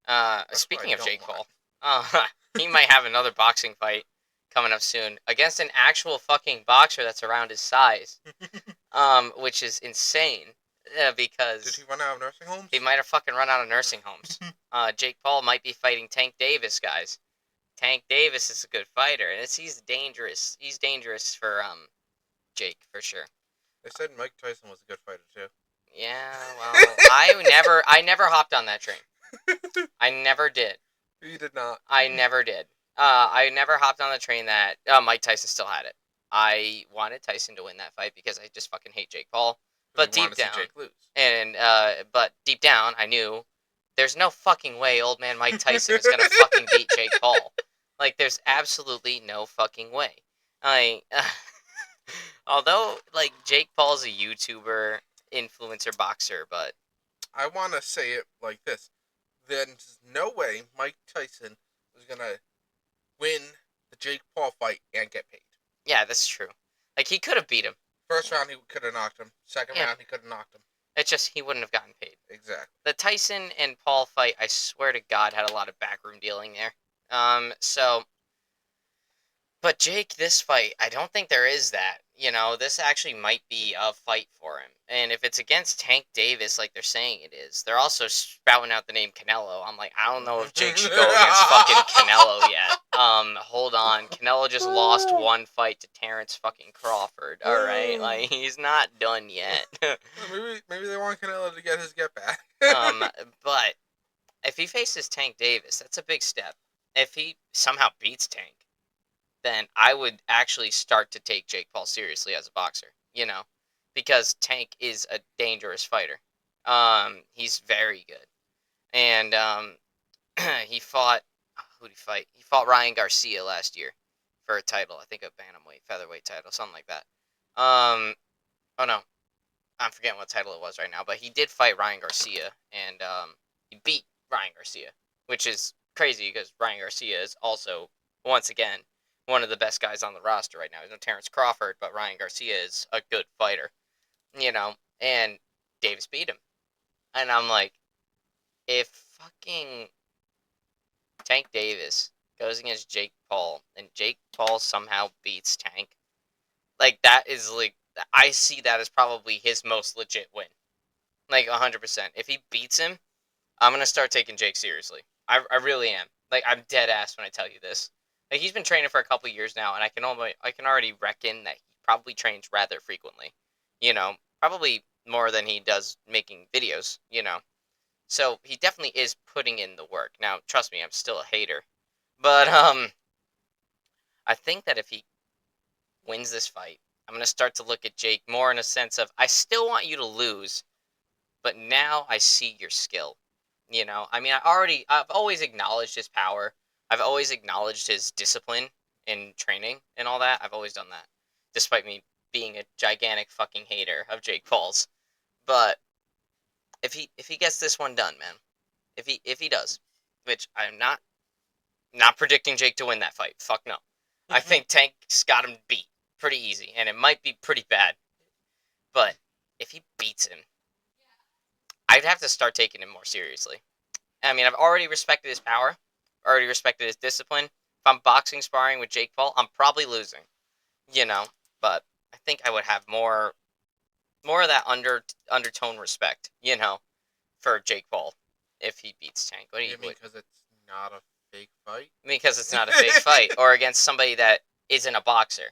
That's what I Speaking of don't Jake want. Paul, he might have another boxing fight coming up soon against an actual fucking boxer that's around his size. Which is insane. Did Because he run out of nursing homes? he might have fucking run out of nursing homes. Jake Paul might be fighting Tank Davis, guys. Tank Davis is a good fighter, and he's dangerous. He's dangerous for Jake for sure. They said Mike Tyson was a good fighter too. Yeah, well, I never hopped on that train. I never did. You did not. I never did. I never hopped on the train that Mike Tyson still had it. I wanted Tyson to win that fight because I just fucking hate Jake Paul. But You wanted deep to see down, Jake lose. but deep down, I knew there's no fucking way old man Mike Tyson is gonna fucking beat Jake Paul. Like, there's absolutely no fucking way. I, although, like, Jake Paul's a YouTuber, influencer, boxer, but I want to say it like this: there's no way Mike Tyson was gonna win the Jake Paul fight and get paid. yeah, that's true. Like, he could have beat him. First round he could have knocked him. Second Yeah, round he could have knocked him. it's just he wouldn't have gotten paid. Exactly. The Tyson and Paul fight, I swear to God, had a lot of backroom dealing there. So, but Jake, this fight, I don't think there is that. You know, this actually might be a fight for him. And if it's against Tank Davis, like they're saying it is, they're also spouting out the name Canello. I'm like, I don't know if Jake should go against fucking Canello yet. Hold on. Canello just lost one fight to Terrence fucking Crawford. All right, like he's not done yet. maybe they want Canelo to get his get back. But if he faces Tank Davis, that's a big step. If he somehow beats Tank, then I would actually start to take Jake Paul seriously as a boxer, you know, because Tank is a dangerous fighter. He's very good, and he fought who did he fight? He fought Ryan Garcia last year for a title, I think a bantamweight, featherweight title, something like that. Oh no, I'm forgetting what title it was right now, but he did fight Ryan Garcia, and he beat Ryan Garcia, which is crazy because Ryan Garcia is also, once again, one of the best guys on the roster right now. He's no Terrence Crawford, but Ryan Garcia is a good fighter, you know, and Davis beat him. And I'm like, if fucking Tank Davis goes against Jake Paul, and Jake Paul somehow beats Tank, like, that is, like, I see that as probably his most legit win. Like, 100%. If he beats him, I'm going to start taking Jake seriously. I really am. Like, I'm dead ass when I tell you this. Like, he's been training for a couple years now, and I can already reckon that he probably trains rather frequently. You know, probably more than he does making videos, you know. So, he definitely is putting in the work. Now, trust me, I'm still a hater. But, I think that if he wins this fight, I'm going to start to look at Jake more in a sense of, I still want you to lose, but now I see your skill. You know, I mean, I've always acknowledged his power. I've always acknowledged his discipline in training and all that. I've always done that, despite me being a gigantic fucking hater of Jake Paul's. But if he gets this one done, man, if he does, which I'm not predicting Jake to win that fight. Fuck no. I think Tank's got him beat pretty easy, and it might be pretty bad. But if he beats him, I'd have to start taking him more seriously. I mean, I've already respected his power, already respected his discipline. If I'm boxing sparring with Jake Paul, I'm probably losing, you know. But I think I would have more of that undertone respect, you know, for Jake Paul if he beats Tank. What do you You mean mean? because it's not a fake fight? Because it's not a fake fight, or against somebody that isn't a boxer.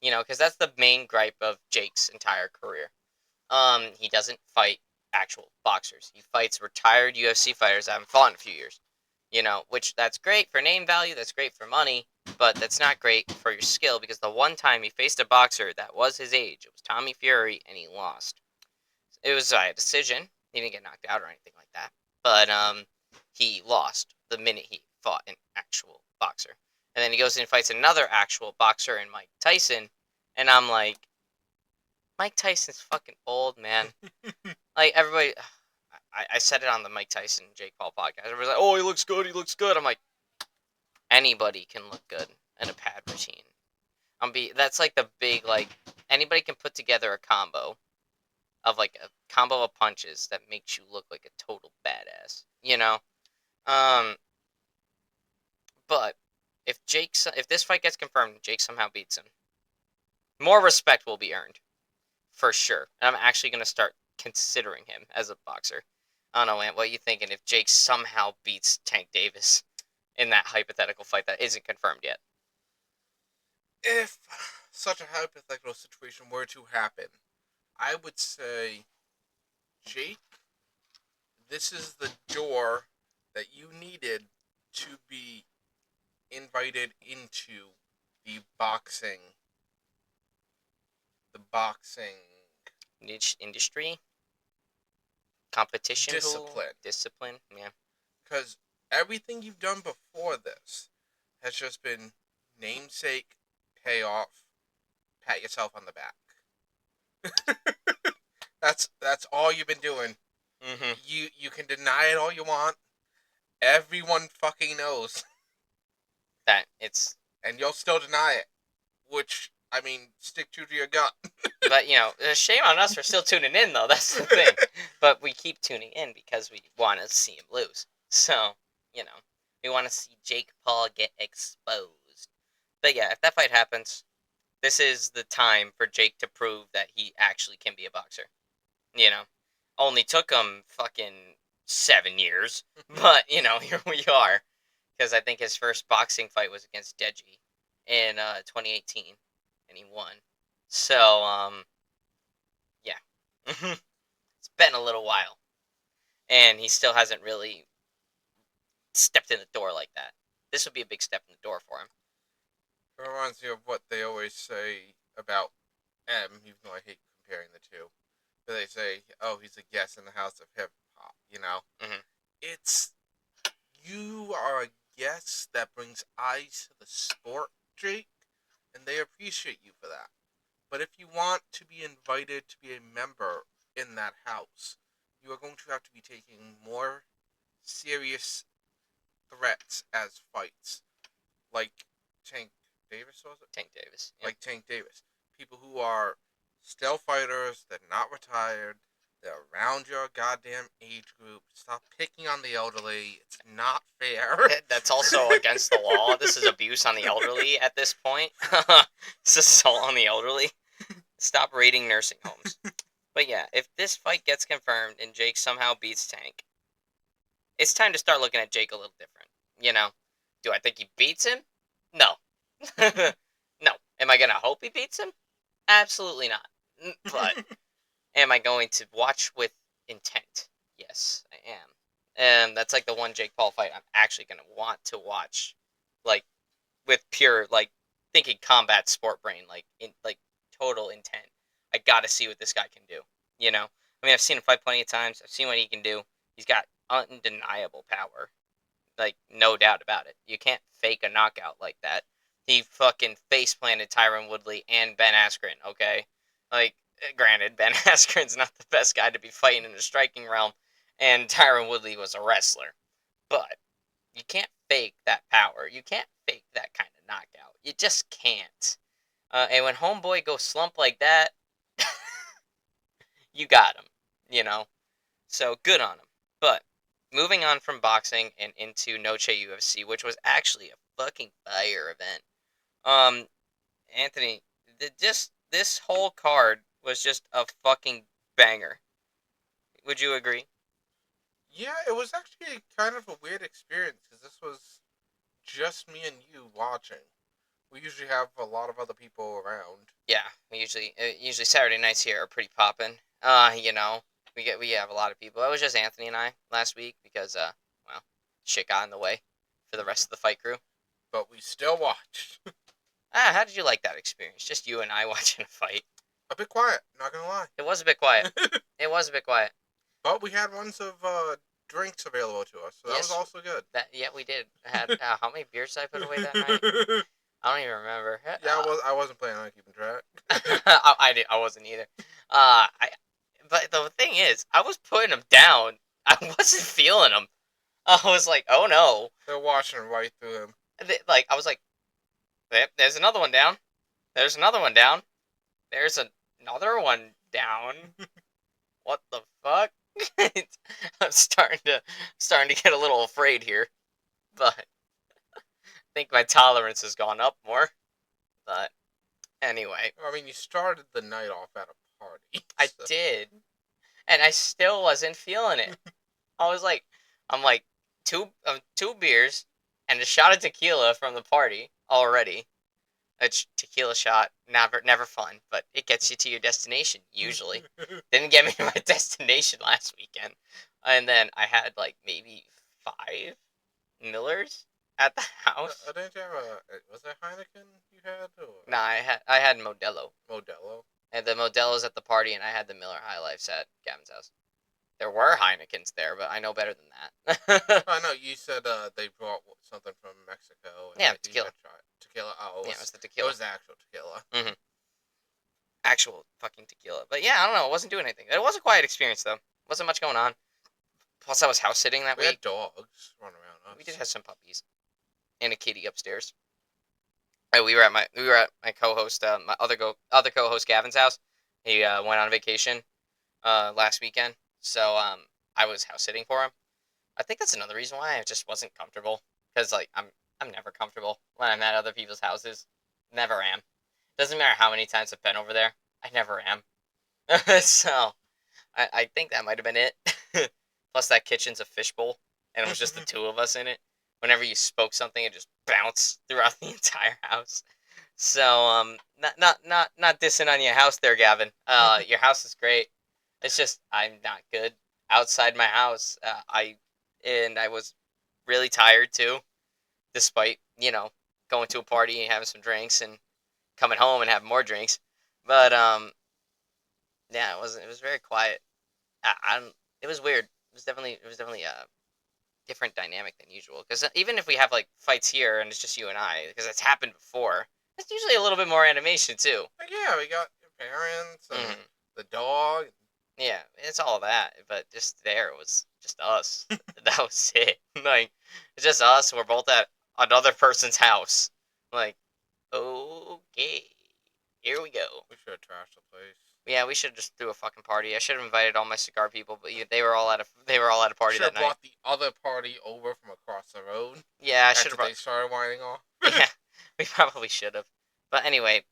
You know, because that's the main gripe of Jake's entire career. He doesn't fight actual boxers. He fights retired UFC fighters that haven't fought in a few years. You know, which that's great for name value, that's great for money, but that's not great for your skill because the one time he faced a boxer that was his age, it was Tommy Fury, and he lost. It was a decision. He didn't get knocked out or anything like that, but he lost the minute he fought an actual boxer. And then he goes and fights another actual boxer in Mike Tyson, and I'm like, Mike Tyson's fucking old, man. Like everybody, I said it on the Mike Tyson Jake Paul podcast. Everybody's like, "Oh, he looks good. He looks good." I'm like, anybody can look good in a pad routine. That's like the big like anybody can put together a combo of like a combo of punches that makes you look like a total badass. You know, um, but if this fight gets confirmed, Jake somehow beats him, more respect will be earned for sure. And I'm actually gonna start considering him as a boxer. I don't know, man. What are you thinking if Jake somehow beats Tank Davis in that hypothetical fight that isn't confirmed yet? If such a hypothetical situation were to happen, I would say, Jake, this is the door that you needed to be invited into the boxing Niche industry, competition pool, discipline. discipline. Yeah, Because everything you've done before this has just been namesake, payoff, pat yourself on the back. That's all you've been doing. mm-hmm. You can deny it all you want. Everyone fucking knows, That it's. and you'll still deny it. Which, I mean, stick true to your gut. But you know, shame on us for still tuning in though. That's the thing. But we keep tuning in because we want to see him lose. So you know, we want to see Jake Paul get exposed. But yeah, if that fight happens, this is the time for Jake to prove that he actually can be a boxer. You know, only took him fucking 7 years, but you know, here we are. Because I think his first boxing fight was against Deji in 2018, and he won. So yeah, it's been a little while, and he still hasn't really stepped in the door like that. This would be a big step in the door for him. It reminds me of what they always say about M, even though I hate comparing the two. But they say, "Oh, he's a guest in the house of hip hop." You know, Mm-hmm. it's you are a guest that brings eyes to the sport, Jake, and they appreciate you for that. But if you want to be invited to be a member in that house, you are going to have to be taking more serious threats as fights, like Tank Davis, was it? Tank Davis. Yep. Like Tank Davis. People who are still fighters, they're not retired, they're around your goddamn age group. Stop picking on the elderly. It's not fair. That's also against the law. This is abuse on the elderly at this point. This is assault on the elderly. Stop raiding nursing homes. But yeah, if this fight gets confirmed and Jake somehow beats Tank, it's time to start looking at Jake a little different. You know, do I think he beats him? No. No. Am I gonna hope he beats him? Absolutely not. But am I going to watch with intent? Yes, I am. And that's like the one Jake Paul fight I'm actually gonna want to watch, like with pure like thinking combat sport brain, like in like total intent. I gotta see what this guy can do. You know, I mean, I've seen him fight plenty of times. I've seen what he can do. He's got undeniable power, like no doubt about it. You can't fake a knockout like that. He fucking face planted Tyron Woodley and Ben Askren. Okay, like granted, Ben Askren's not the best guy to be fighting in the striking realm, and Tyron Woodley was a wrestler, but you can't fake that power. You can't fake that kind of knockout. You just can't. And when Homeboy goes slump like that, you got him. You know, so good on him. But moving on from boxing and into Noche UFC, which was actually a fucking fire event. Um, Anthony, just this whole card was just a fucking banger. Would you agree? Yeah, it was actually kind of a weird experience because this was just me and you watching, We usually have a lot of other people around. Yeah, we usually Saturday nights here are pretty poppin'. We have a lot of people. It was just Anthony and I last week because well, shit got in the way for the rest of the fight crew. But we still watched. How did you like that experience? Just you and I watching a fight. A bit quiet, not gonna lie. It was a bit quiet. It was a bit quiet. But we had runs of drinks available to us, so that was Yes, also good. yeah, we did. I had how many beers did I put away that night? I don't even remember. Yeah, I wasn't planning on keeping track. I wasn't either. But the thing is, I was putting them down. I wasn't feeling them. I was like, oh no. They're watching right through him. Like I was like, there's another one down. There's another one down. There's another one down. What the fuck? I'm starting to get a little afraid here, but I think my tolerance has gone up more. But anyway, I mean, you started the night off at a party. I did, and I still wasn't feeling it. I'm like two beers and a shot of tequila from the party already. A tequila shot, never fun, but it gets you to your destination usually. Didn't get me to my destination last weekend, and then I had like maybe 5 Millers at the house. Didn't you have was that Heineken you had? Or? Nah, I had Modelo. Modelo? And the Modelo's at the party, and I had the Miller High Lifes at Gavin's house. There were Heinekens there, but I know better than that. I know, you said they brought something from Mexico. And Yeah, tequila. Tequila, oh. It was the tequila. It was the actual tequila. Mm-hmm. Actual fucking tequila. But yeah, I don't know, it wasn't doing anything. It was a quiet experience, though. Wasn't much going on. Plus, I was house sitting that We had week. dogs running around us. We did have some puppies. And a kitty upstairs. We were at my co-host, my other co-host Gavin's house. He went on vacation last weekend, so I was house sitting for him. I think that's another reason why I just wasn't comfortable, because like I'm never comfortable when I'm at other people's houses. Never am. Doesn't matter how many times I've been over there. I never am. So I think that might have been it. Plus that kitchen's a fishbowl, and it was just the two of us in it. Whenever you spoke something, it just bounced throughout the entire house. So not dissing on your house there, Gavin. Your house is great. It's just I'm not good outside my house. I was really tired too, despite going to a party and having some drinks and coming home and having more drinks. But yeah, it was very quiet. It was weird. It was definitely a different dynamic than usual. Because even if we have like fights here and it's just you and I, because it's happened before, it's usually a little bit more animation too. Like, yeah, we got your parents and Mm-hmm. the dog. Yeah, it's all that, but just there it was just us. That was it. Like it's just us. We're both at another person's house. Like, okay, here we go. We should have trashed the place. Yeah, we should have just threw a fucking party. I should have invited all my cigar people, but they were all at a party that night. Brought the other party over from across the road. Yeah, I should have. They started whining off. Yeah, we probably should have. But anyway,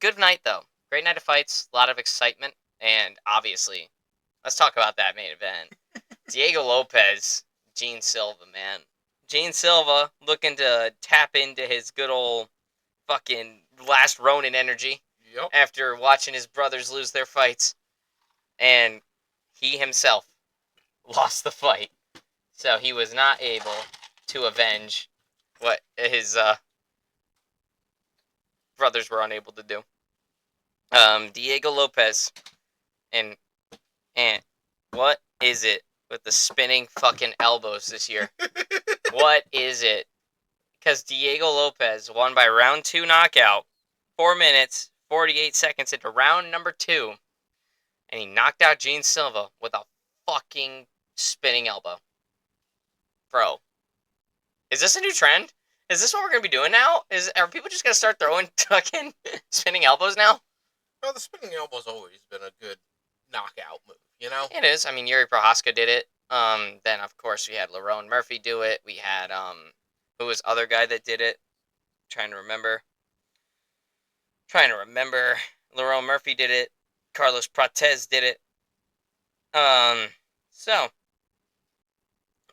good night though. Great night of fights. A lot of excitement, and obviously, let's talk about that main event. Diego Lopez, Gene Silva, man. Gene Silva looking to tap into his good old fucking last Ronin energy. Yep. After watching his brothers lose their fights. And he himself lost the fight. So he was not able to avenge what his brothers were unable to do. Diego Lopez. And what is it with the spinning fucking elbows this year? What is it? Because Diego Lopez won by round 2 knockout. 4 minutes, 48 seconds into round number 2. And he knocked out Gene Silva with a fucking spinning elbow. Bro. Is this a new trend? Is this what we're going to be doing now? Are people just going to start throwing fucking spinning elbows now? Well, the spinning elbow's always been a good knockout move, you know? It is. I mean, Yuri Prohaska did it. Then, of course, we had Lerone Murphy do it. We had, who was the other guy that did it? Trying to remember. Lerone Murphy did it. Carlos Prates did it. So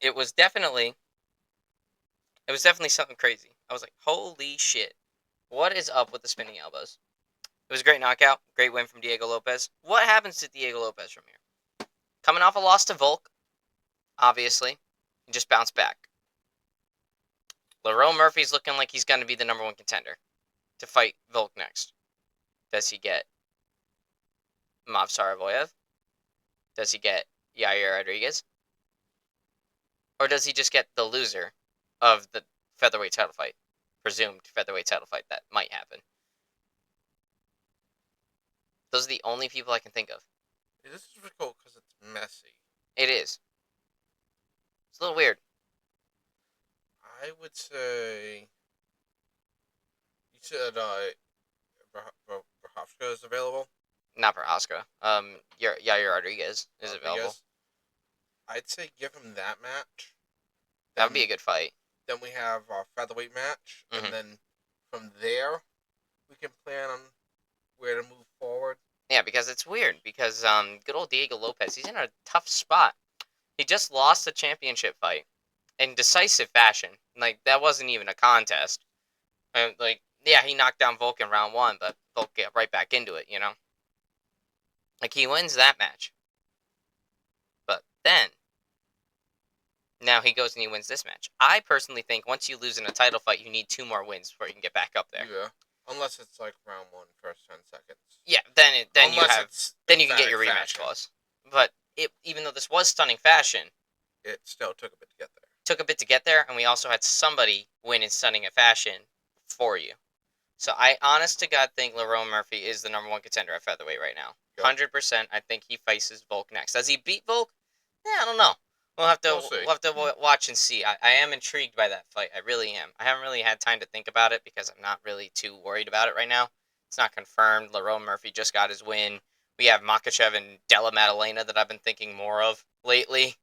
it was definitely something crazy. I was like, holy shit. What is up with the spinning elbows? It was a great knockout, great win from Diego Lopez. What happens to Diego Lopez from here? Coming off a loss to Volk, obviously, and just bounce back. Lerone Murphy's looking like he's going to be the number one contender to fight Volk next. Does he get Mav Saravoyev? Does he get Yair Rodriguez? Or does he just get the loser of the featherweight title fight? Presumed featherweight title fight that might happen. Those are the only people I can think of. This is difficult because it's messy. It is. It's a little weird. I would say. You said Brahofska is available? Not for Oscar. Yair Rodriguez is available. I'd say give him that match. That would be a good fight. Then we have our featherweight match, Mhm. and then from there, we can plan on where to move forward. Yeah, because it's weird. Because good old Diego Lopez, he's in a tough spot. He just lost the championship fight in decisive fashion. Like, that wasn't even a contest. And, like, yeah, he knocked down Volk in round 1, but Volk got right back into it, you know? Like, he wins that match. But then, now he goes and he wins this match. I personally think once you lose in a title fight, you need 2 more wins before you can get back up there. Yeah. Unless it's like round 1, first 10 seconds. Yeah, then you can get your rematch clause. But even though this was stunning fashion, it still took a bit to get there. Took a bit to get there, and we also had somebody win in stunning fashion for you. So I, honest to God, think Lerone Murphy is the number 1 contender at featherweight right now. 100%. I think he faces Volk next. Does he beat Volk? Yeah, I don't know. We'll have to watch and see. I am intrigued by that fight. I really am. I haven't really had time to think about it because I'm not really too worried about it right now. It's not confirmed. Lerone Murphy just got his win. We have Makhachev and Della Maddalena that I've been thinking more of lately.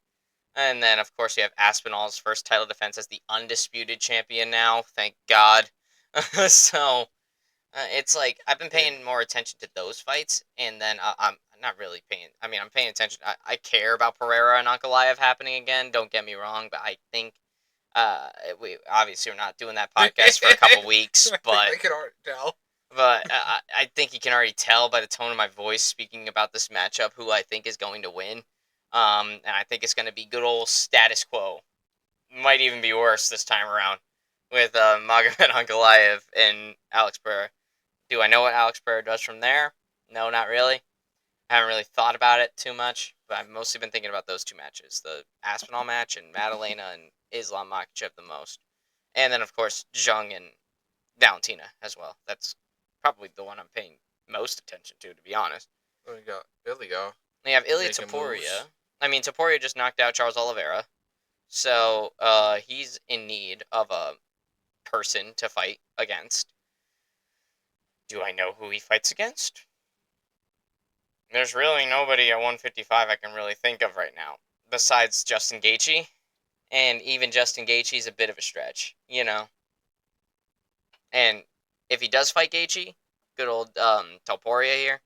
And then, of course, you have Aspinall's first title defense as the undisputed champion now. Thank God. So, it's like, I've been paying more attention to those fights, and then I'm not really paying... I mean, I'm paying attention. I care about Pereira and Ankalaev happening again, don't get me wrong, but I think... we obviously are not doing that podcast for a couple weeks, but... I can already tell. But I think you can already tell by the tone of my voice speaking about this matchup who I think is going to win. And I think it's going to be good old status quo. Might even be worse this time around with Magomed Ankalaev and Alex Pereira. Do I know what Alex Pereira does from there? No, not really. I haven't really thought about it too much, but I've mostly been thinking about those 2 matches. The Aspinall match and Maddalena and Islam Makhachev the most. And then, of course, Zhang and Valentina as well. That's probably the one I'm paying most attention to be honest. Then we got Ilya. We have Ilya Topuria. I mean, Topuria just knocked out Charles Oliveira. So, he's in need of a person to fight against. Do I know who he fights against? There's really nobody at 155 I can really think of right now. Besides Justin Gaethje. And even Justin Gaethje's a bit of a stretch, you know? And if he does fight Gaethje, good old Topuria here.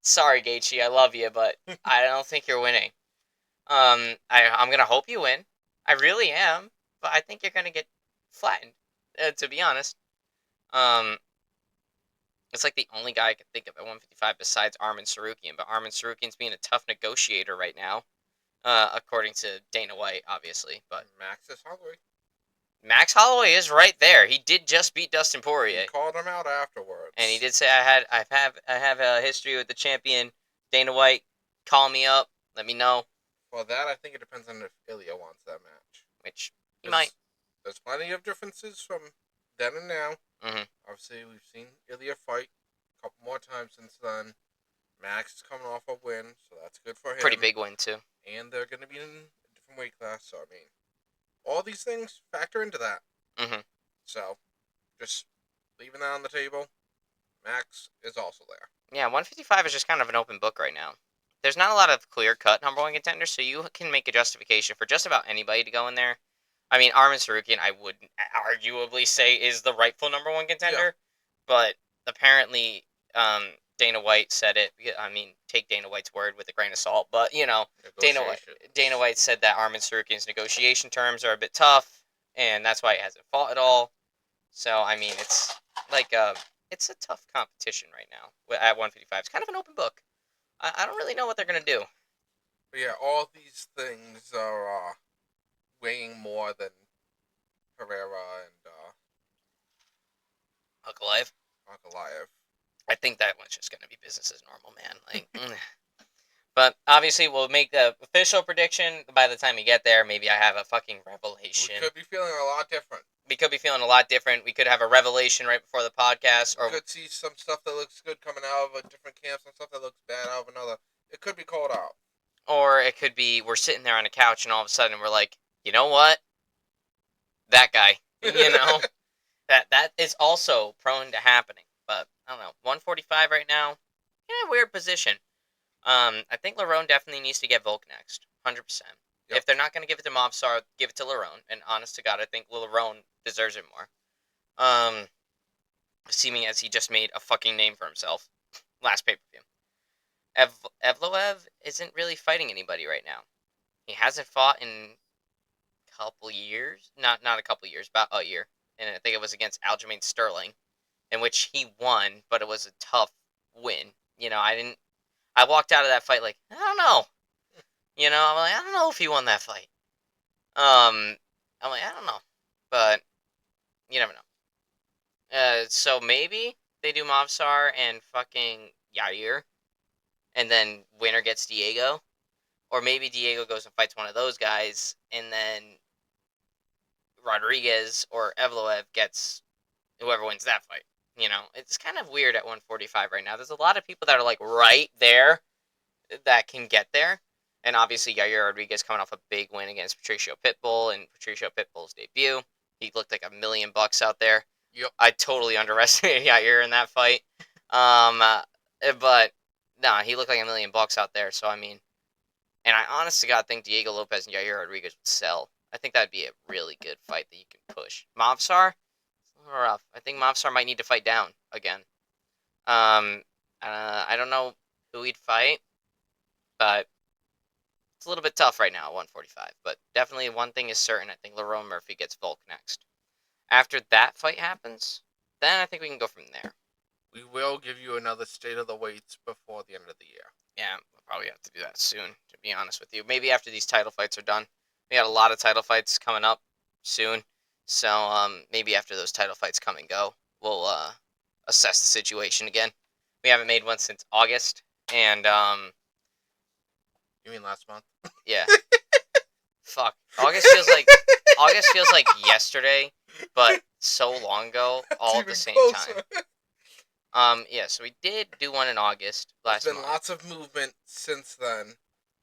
Sorry, Gaethje, I love you, but I don't think you're winning. I'm gonna hope you win. I really am, but I think you're gonna get flattened. To be honest, it's like the only guy I can think of at 155 besides Arman Tsarukyan. But Arman Tsarukyan's being a tough negotiator right now, according to Dana White, obviously. But Max is hungry. Max Holloway is right there. He did just beat Dustin Poirier. He called him out afterwards. And he did say, I have a history with the champion, Dana White. Call me up. Let me know. Well, that I think it depends on if Ilya wants that match. Which he might. There's plenty of differences from then and now. Mm-hmm. Obviously, we've seen Ilya fight a couple more times since then. Max is coming off a win, so that's good for him. Pretty big win, too. And they're going to be in a different weight class, so I mean, all these things factor into that. Mm-hmm. So, just leaving that on the table. Max is also there. Yeah, 155 is just kind of an open book right now. There's not a lot of clear-cut number 1 contenders, so you can make a justification for just about anybody to go in there. I mean, Arman Tsarukyan, I would arguably say, is the rightful number 1 contender. Yeah. But apparently, Dana White said it. I mean, take Dana White's word with a grain of salt. But, you know, Dana White said that Arman Tsarukyan's negotiation terms are a bit tough, and that's why he hasn't fought at all. So I mean, it's like it's a tough competition right now at 155. It's kind of an open book. I don't really know what they're gonna do. But yeah, all these things are weighing more than Pereira and Uncle Live. Ankalaev. I think that one's just gonna be business as normal, man. Like, but obviously we'll make the official prediction by the time we get there. Maybe I have a fucking We revelation. could be feeling a lot different. We could be feeling a lot different. We could have a revelation right before the podcast, We or could see some stuff that looks good coming out of a different camp, some stuff that looks bad out of another. It could be called out. it could be we're sitting there on a couch and all of a sudden we're like, you know what? That guy. You know, that is also prone to happening. But I don't know. 145 right now, in a weird position. I think Lerone definitely needs to get Volk next, 100%. Yep. If they're not going to give it to Mobstar, give it to Lerone. And honest to God, I think Lerone deserves it more. Seeming as he just made a fucking name for himself last pay per view. Evloev isn't really fighting anybody right now. He hasn't fought in a couple years. Not a couple years, about a year. And I think it was against Aljamain Sterling, in which he won, but it was a tough win. You know, I walked out of that fight like, I don't know. You know, I'm like, I don't know if he won that fight. I'm like, I don't know. But you never know. So maybe they do Mobstar and fucking Yair, and then winner gets Diego. Or maybe Diego goes and fights one of those guys, and then Rodriguez or Evloev gets whoever wins that fight. You know, it's kind of weird at 145 right now. There's a lot of people that are like right there that can get there. And obviously, Yair Rodriguez coming off a big win against Patricio Pitbull in Patricio Pitbull's debut. He looked like $1,000,000 out there. Yep. I totally underestimated Yair in that fight. But nah, he looked like $1,000,000 out there. So I mean, and I honest to God think Diego Lopez and Yair Rodriguez would sell. I think that'd be a really good fight that you can push. Mobstar, rough. I think Mobstar might need to fight down again. I don't know who he'd fight, but it's a little bit tough right now at 145. But definitely one thing is certain. I think Lerone Murphy gets Volk next. After that fight happens, then I think we can go from there. We will give you another state of the weights before the end of the year. Yeah, we'll probably have to do that soon, to be honest with you. Maybe after these title fights are done. We got a lot of title fights coming up soon. So maybe after those title fights come and go, we'll assess the situation again. We haven't made one since August, and You mean last month? yeah. Fuck. August feels like yesterday, but so long ago, all at the same time. Yeah, so we did do one in August last There's month. been lots of movement since then.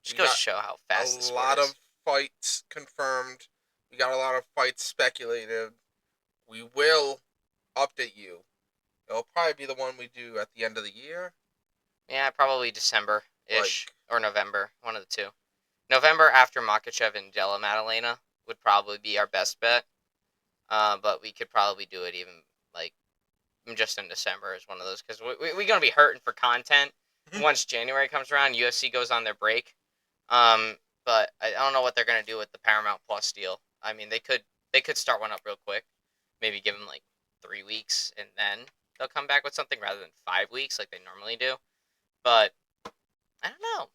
Just goes to show how fast this is. A sport lot is. of fights confirmed. We got a lot of fights speculated. We will update you. It'll probably be the one we do at the end of the year. Yeah, probably December-ish or November, one of the two. November after Makachev and Della Maddalena would probably be our best bet. But we could probably do it even like just in December is one of those because we're gonna be hurting for content once January comes around. UFC goes on their break. But I don't know what they're gonna do with the Paramount Plus deal. I mean, they could start one up real quick, maybe give them like 3 weeks, and then they'll come back with something rather than 5 weeks like they normally do. But I don't know.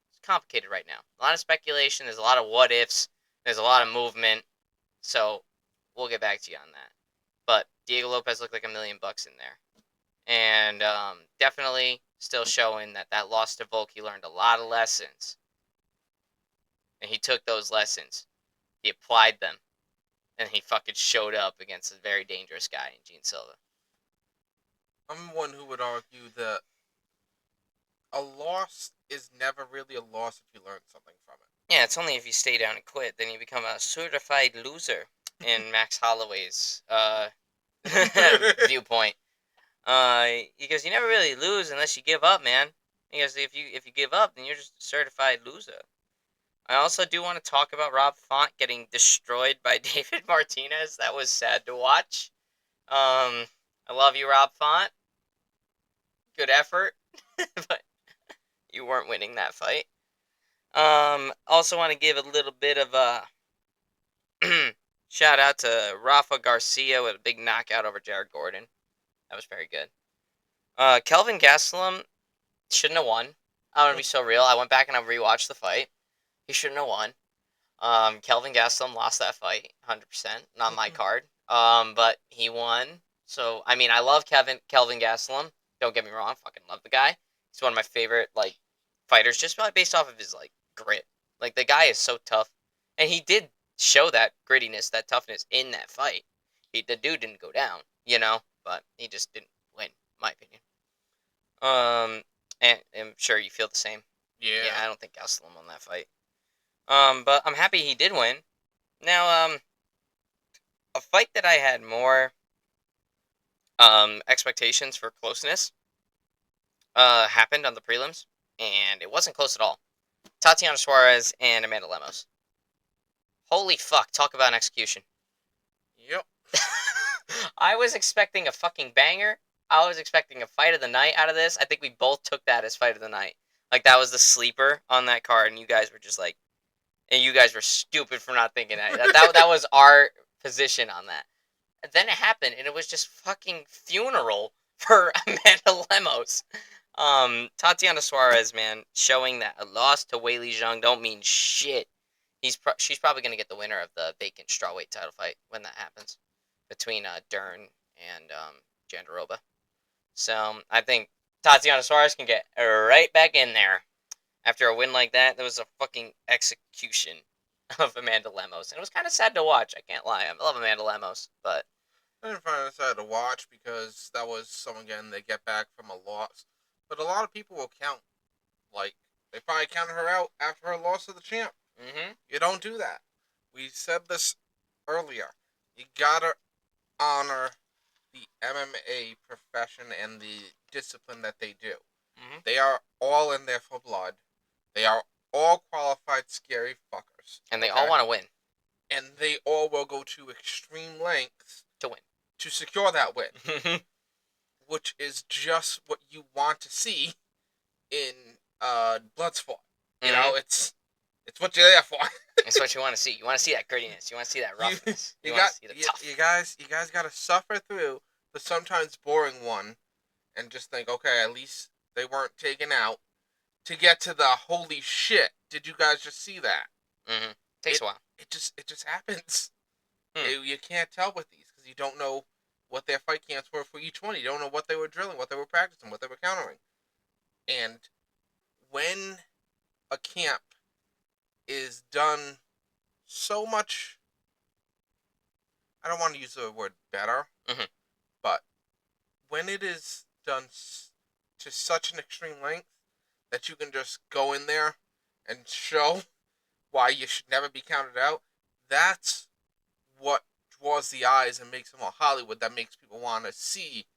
It's complicated right now. A lot of speculation. There's a lot of what ifs. There's a lot of movement. So we'll get back to you on that. But Diego Lopez looked like $1,000,000 in there, and definitely still showing that loss to Volk, he learned a lot of lessons, and he took those lessons, he applied them, and he fucking showed up against a very dangerous guy in Gene Silva. I'm one who would argue that a loss is never really a loss if you learn something from it. Yeah, it's only if you stay down and quit, then you become a certified loser in Max Holloway's viewpoint. Because you never really lose unless you give up, man. Because if you give up, then you're just a certified loser. I also do want to talk about Rob Font getting destroyed by David Martinez. That was sad to watch. I love you, Rob Font. Good effort, but you weren't winning that fight. Also want to give a little bit of Shout out to Rafa Garcia with a big knockout over Jared Gordon. That was very good. Kelvin Gastelum shouldn't have won. I'm gonna be so real. I went back and I rewatched the fight. He shouldn't have won. Kelvin Gastelum lost that fight, 100%. Not my card. But he won. So I mean, I love Kelvin Gastelum. Don't get me wrong, fucking love the guy. He's one of my favorite fighters, just based off of his grit. Like the guy is so tough, and he did show that grittiness, that toughness in that fight. The dude didn't go down, but he just didn't win, in my opinion. And I'm sure you feel the same. Yeah, I don't think Gastelum won that fight. But I'm happy he did win. Now, a fight that I had more expectations for closeness happened on the prelims, and it wasn't close at all. Tatiana Suarez and Amanda Lemos. Holy fuck, talk about an execution. Yep. I was expecting a fucking banger. I was expecting a fight of the night out of this. I think we both took that as fight of the night. Like, that was the sleeper on that card, and you guys were just like, and you guys were stupid for not thinking that. That was our position on that. And then it happened, and it was just fucking funeral for Amanda Lemos. Tatiana Suarez, man, showing that a loss to Weili Zhang don't mean shit. She's probably going to get the winner of the vacant strawweight title fight when that happens between Dern and Jandiroba. So I think Tatiana Suarez can get right back in there. After a win like that, there was a fucking execution of Amanda Lemos. And it was kind of sad to watch, I can't lie. I love Amanda Lemos, but I didn't find it sad to watch because that was someone again they get back from a loss. But a lot of people will count, like, they probably counted her out after her loss to the champ. Mm-hmm. You don't do that. We said this earlier. You gotta honor the MMA profession and the discipline that they do. Mm-hmm. They are all in there for blood. They are all qualified scary fuckers. And they all want to win. And they all will go to extreme lengths to win. To secure that win. Which is just what you want to see in Bloodsport. You know, it's what you're there for. It's what you want to see. You want to see that grittiness. You want to see that roughness. You want to see the tough. You guys got to suffer through the sometimes boring one and just think, okay, at least they weren't taken out to get to the holy shit. Did you guys just see that? Mm-hmm. Takes a while. It just happens. You can't tell with these because you don't know what their fight camps were for each one. You don't know what they were drilling, what they were practicing, what they were countering. And when a camp is done so much, I don't want to use the word better, but when it is done to such an extreme length that you can just go in there and show why you should never be counted out, that's what draws the eyes and makes them all Hollywood. That makes people want to see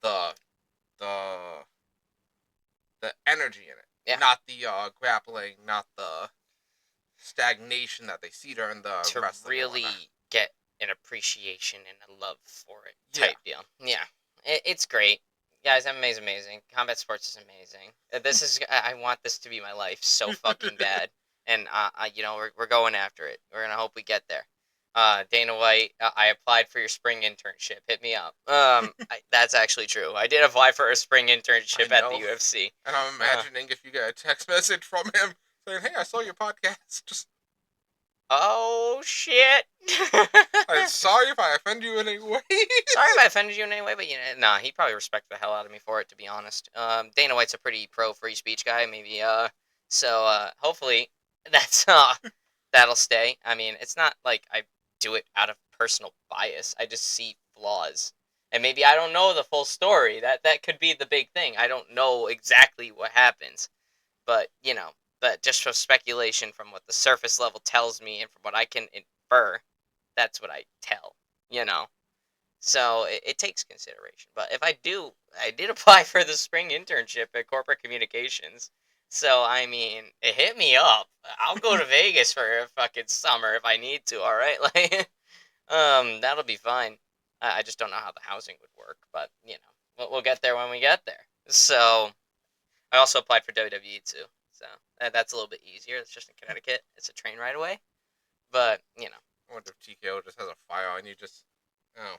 the energy in it, not the grappling, not the stagnation that they see during the to wrestling. To really get an appreciation and a love for it type deal. Yeah, it's great, guys. MMA is amazing. Combat sports is amazing. This is I want this to be my life so fucking bad, and we're going after it. We're gonna hope we get there. Dana White, I applied for your spring internship. Hit me up. That's actually true. I did apply for a spring internship at the UFC. And I'm imagining if you get a text message from him saying, "Hey, I saw your podcast." Just, oh shit! I'm sorry if I offend you in any way. Sorry if I offended you in any way, but nah, he probably respected the hell out of me for it. To be honest, Dana White's a pretty pro free speech guy. Maybe so hopefully that'll stay. I mean, it's not like I do it out of personal bias. I just see flaws. And maybe I don't know the full story. That could be the big thing. I don't know exactly what happens. But, but just from speculation from what the surface level tells me and from what I can infer, that's what I tell, So it takes consideration. But if I did apply for the spring internship at Corporate Communications. So, I mean, hit me up. I'll go to Vegas for a fucking summer if I need to, alright? That'll be fine. I just don't know how the housing would work, but, we'll get there when we get there. So, I also applied for WWE, too. So, that's a little bit easier. It's just in Connecticut. It's a train ride away. But, I wonder if TKO just has a fire on you. Just oh.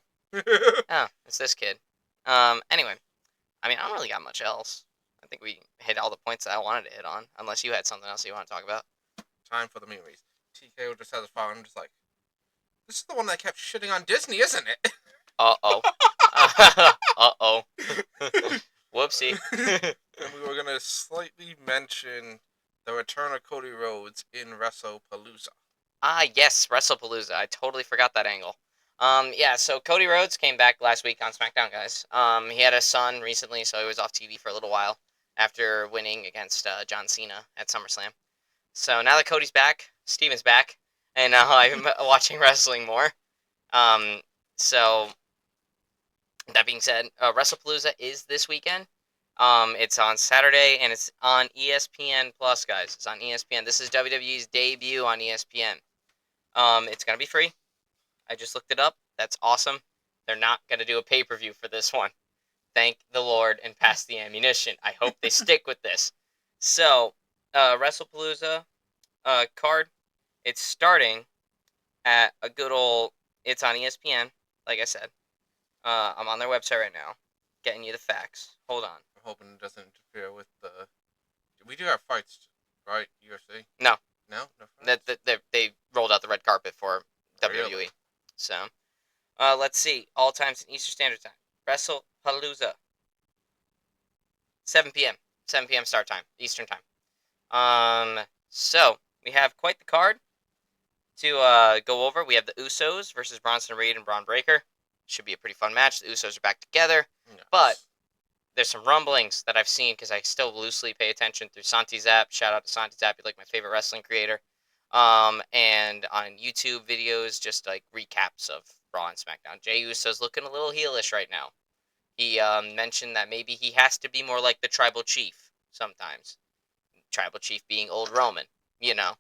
Oh, it's this kid. Anyway, I mean, I don't really got much else. I think we hit all the points that I wanted to hit on, unless you had something else you want to talk about. Time for the memories. TKO just has a fire. I'm just like, this is the one that kept shitting on Disney, isn't it? Uh-oh. Uh-oh. Whoopsie. And we were gonna slightly mention the return of Cody Rhodes in Wrestlepalooza. Ah, yes, Wrestlepalooza. I totally forgot that angle. Yeah, so Cody Rhodes came back last week on SmackDown, guys. He had a son recently, so he was off TV for a little while after winning against John Cena at SummerSlam. So now that Cody's back, Steven's back, and now I'm watching wrestling more. Um, so that being said, WrestlePalooza is this weekend. It's on Saturday and it's on ESPN Plus, guys. It's on ESPN. This is WWE's debut on ESPN. It's gonna be free. I just looked it up. That's awesome. They're not gonna do a pay-per-view for this one. Thank the Lord and pass the ammunition. I hope they stick with this. So, WrestlePalooza card. It's starting at a good old. It's on ESPN. Like I said, I'm on their website right now, getting you the facts. Hold on. I'm hoping it doesn't interfere with the. We do have fights, right? UFC. No, No, no fights. they rolled out the red carpet for WWE. Really? So, let's see. All times in Eastern Standard Time. WrestlePalooza. 7 p.m. 7 p.m. start time, Eastern Time. So we have quite the card to go over. We have the Usos versus Bronson Reed and Braun Breaker. Should be a pretty fun match. The Usos are back together, Yes. but there's some rumblings that I've seen because I still loosely pay attention through Santi Zap. Shout out to Santi Zap, he's like my favorite wrestling creator. And on YouTube videos, just like recaps of Raw and SmackDown. Jey Uso's looking a little heelish right now. He mentioned that maybe he has to be more like the Tribal Chief sometimes. Tribal Chief being Old Roman, you know.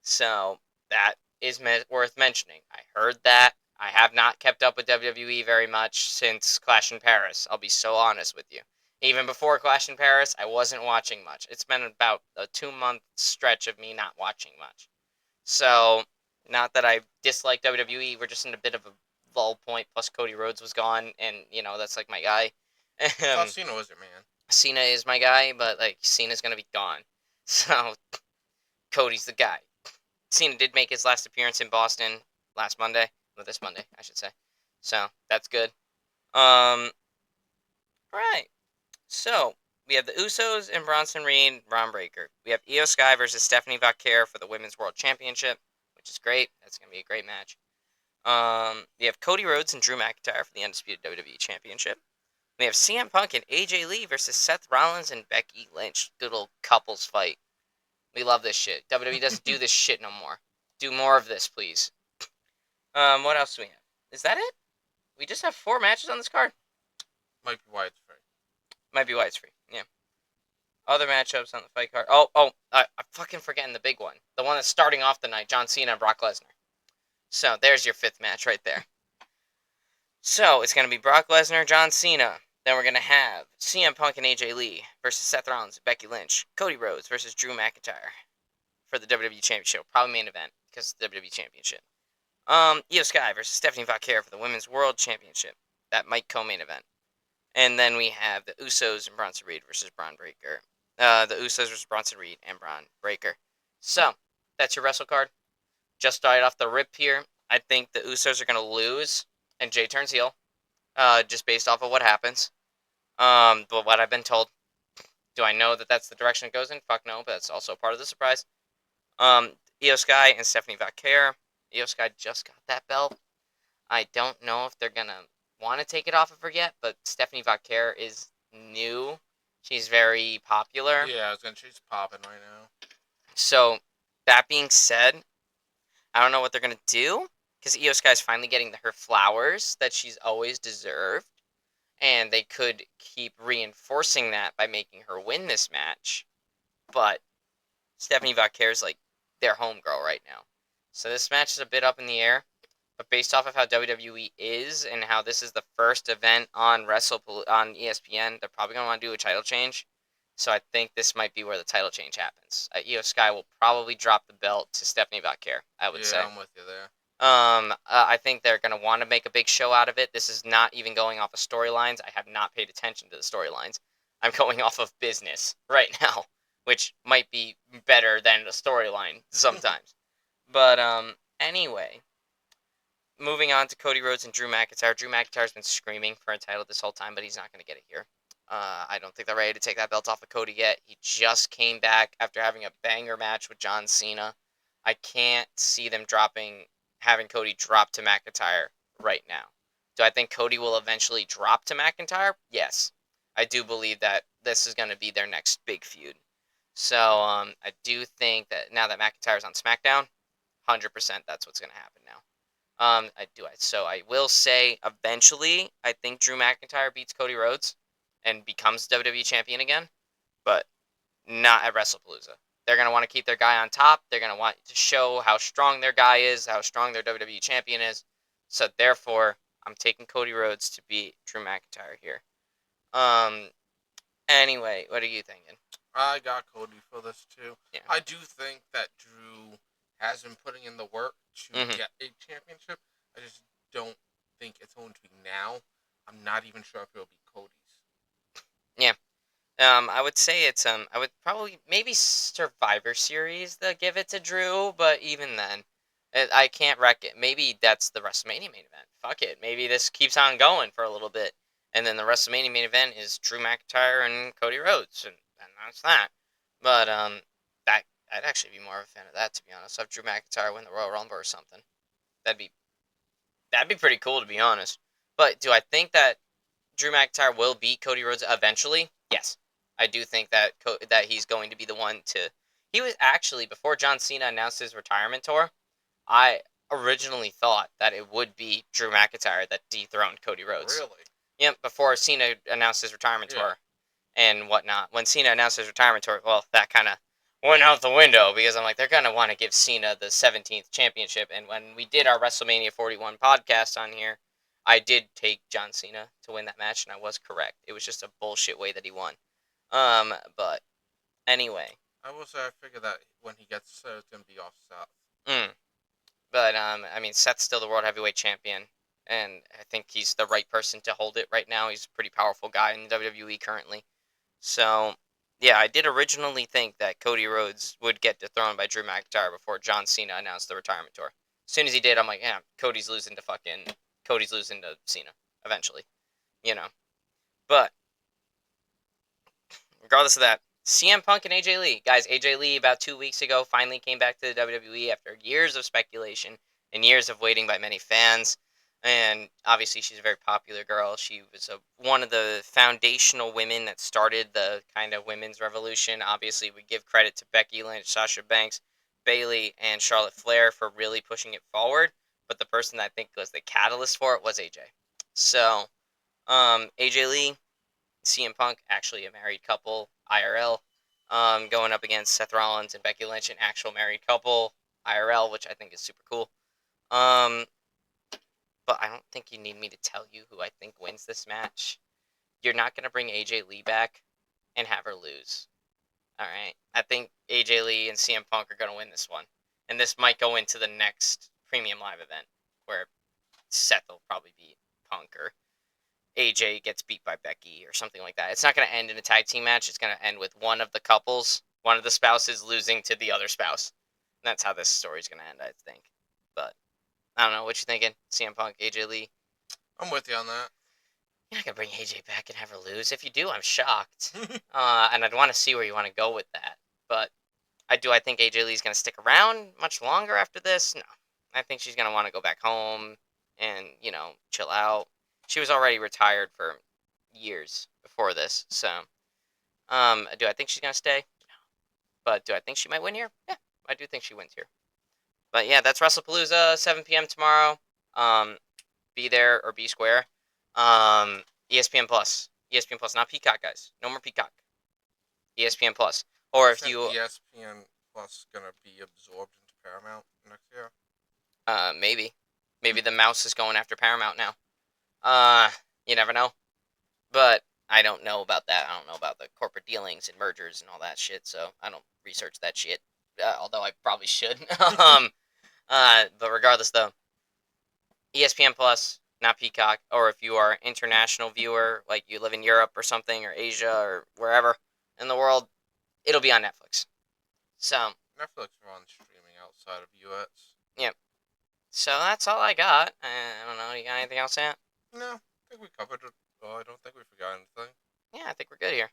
So that is worth mentioning. I heard that. I have not kept up with WWE very much since Clash in Paris. I'll be so honest with you. Even before Clash in Paris, I wasn't watching much. It's been about a 2-month stretch of me not watching much. So, not that I dislike WWE, we're just in a bit of a lull point. Plus, Cody Rhodes was gone, and that's like my guy. Cena was your man. Cena is my guy, but like Cena's gonna be gone, so Cody's the guy. Cena did make his last appearance in Boston last Monday, or this Monday, I should say. So that's good. Right. So we have the Usos and Bronson Reed, and Braun Breaker. We have Io Sky versus Stephanie Vaquer for the Women's World Championship, which is great. That's gonna be a great match. We have Cody Rhodes and Drew McIntyre for the undisputed WWE Championship. We have CM Punk and AJ Lee versus Seth Rollins and Becky Lynch. Good old couples fight. We love this shit. WWE doesn't do this shit no more. Do more of this, please. What else do we have? Is that it? We just have 4 matches on this card. Might be why it's free. Might be why it's free. Yeah. Other matchups on the fight card. I'm fucking forgetting the big one. The one that's starting off the night. John Cena and Brock Lesnar. So, there's your 5th match right there. So, it's going to be Brock Lesnar, John Cena. Then we're going to have CM Punk and AJ Lee versus Seth Rollins and Becky Lynch. Cody Rhodes versus Drew McIntyre for the WWE Championship. Probably main event because it's the WWE Championship. Io Sky versus Stephanie Vaquer for the Women's World Championship. That might co-main event. And then we have the Usos and Bronson Reed versus Braun Breaker. The Usos versus Bronson Reed and Braun Breaker. So, that's your wrestle card. Just started off the rip here. I think the Usos are going to lose and Jay turns heel. Just based off of what happens. But what I've been told. Do I know that that's the direction it goes in? Fuck no, but that's also part of the surprise. Io Sky and Stephanie Vaquer. Io Sky just got that belt. I don't know if they're going to want to take it off of her yet, but Stephanie Vaquer is new. She's very popular. Yeah, she's popping right now. So, that being said, I don't know what they're going to do. Because Io Sky's finally getting her flowers that she's always deserved. And they could keep reinforcing that by making her win this match. But Stephanie Vaquer's like their homegirl right now. So this match is a bit up in the air. But based off of how WWE is and how this is the first event on on ESPN, they're probably going to want to do a title change. So I think this might be where the title change happens. Io Sky will probably drop the belt to Stephanie Vaquer, I would say. Yeah, I'm with you there. I think they're going to want to make a big show out of it. This is not even going off of storylines. I have not paid attention to the storylines. I'm going off of business right now, which might be better than a storyline sometimes. But anyway, moving on to Cody Rhodes and Drew McIntyre. Drew McIntyre's been screaming for a title this whole time, but he's not going to get it here. I don't think they're ready to take that belt off of Cody yet. He just came back after having a banger match with John Cena. I can't see them having Cody drop to McIntyre right now. Do I think Cody will eventually drop to McIntyre? Yes. I do believe that this is going to be their next big feud. So I do think that now that McIntyre's on SmackDown, 100% that's what's going to happen now. So I will say eventually I think Drew McIntyre beats Cody Rhodes and becomes WWE champion again, but not at Wrestlepalooza. They're going to want to keep their guy on top. They're going to want to show how strong their guy is, how strong their WWE champion is. So therefore, I'm taking Cody Rhodes to beat Drew McIntyre here. Anyway, what are you thinking? I got Cody for this too. Yeah. I do think that Drew has been putting in the work to get a championship. I just don't think it's going to be now. I'm not even sure if it'll be Cody's. Yeah. I would say it's I would probably maybe Survivor Series to give it to Drew, but even then, I can't wreck it. Maybe that's the WrestleMania main event. Fuck it. Maybe this keeps on going for a little bit, and then the WrestleMania main event is Drew McIntyre and Cody Rhodes, and that's that. But that I'd actually be more of a fan of that, to be honest. Have Drew McIntyre win the Royal Rumble or something. That'd be pretty cool, to be honest. But do I think that Drew McIntyre will beat Cody Rhodes eventually? Yes. I do think that that he's going to be the one to. He was actually, before John Cena announced his retirement tour, I originally thought that it would be Drew McIntyre that dethroned Cody Rhodes. Really? Yep, before Cena announced his retirement tour and whatnot. When Cena announced his retirement tour, well, that kind of went out the window because I'm like, they're going to want to give Cena the 17th championship. And when we did our WrestleMania 41 podcast on here, I did take John Cena to win that match, and I was correct. It was just a bullshit way that he won. But anyway. I will say I figure that when he gets it's going to be off Seth. But, I mean, Seth's still the World Heavyweight Champion, and I think he's the right person to hold it right now. He's a pretty powerful guy in the WWE currently. So, yeah, I did originally think that Cody Rhodes would get dethroned by Drew McIntyre before John Cena announced the retirement tour. As soon as he did, I'm like, yeah, Cody's losing to Cena eventually, you know. But regardless of that, CM Punk and AJ Lee. Guys, AJ Lee about 2 weeks ago finally came back to the WWE after years of speculation and years of waiting by many fans. And obviously she's a very popular girl. She was one of the foundational women that started the kind of women's revolution. Obviously, we give credit to Becky Lynch, Sasha Banks, Bayley, and Charlotte Flair for really pushing it forward. But the person that I think was the catalyst for it was AJ. So, AJ Lee, CM Punk, actually a married couple, IRL, going up against Seth Rollins and Becky Lynch, an actual married couple, IRL, which I think is super cool. But I don't think you need me to tell you who I think wins this match. You're not going to bring AJ Lee back and have her lose. Alright? I think AJ Lee and CM Punk are going to win this one. And this might go into the next Premium Live event, where Seth will probably beat Punk, or AJ gets beat by Becky, or something like that. It's not going to end in a tag team match. It's going to end with one of the couples, one of the spouses losing to the other spouse. And that's how this story's going to end, I think. But I don't know. What you thinking? CM Punk, AJ Lee? I'm with you on that. You're not going to bring AJ back and have her lose. If you do, I'm shocked. And I'd want to see where you want to go with that. But I think AJ Lee's going to stick around much longer after this. No. I think she's going to want to go back home and, chill out. She was already retired for years before this. So, do I think she's going to stay? No. But do I think she might win here? Yeah, I do think she wins here. But yeah, that's Wrestlepalooza, 7 p.m. tomorrow. Be there or be square. ESPN Plus. ESPN Plus, not Peacock, guys. No more Peacock. ESPN Plus. Or if you... ESPN Plus going to be absorbed into Paramount next year? Maybe. Maybe the mouse is going after Paramount now. You never know. But I don't know about that. I don't know about the corporate dealings and mergers and all that shit, so I don't research that shit. Although I probably should. But regardless, though, ESPN Plus, not Peacock. Or if you are an international viewer, like you live in Europe or something, or Asia or wherever in the world, it'll be on Netflix. So, Netflix runs streaming outside of US. yeah. So that's all I got. I don't know. You got anything else, Ant? No, I think we covered it. Oh, I don't think we forgot anything. Yeah, I think we're good here.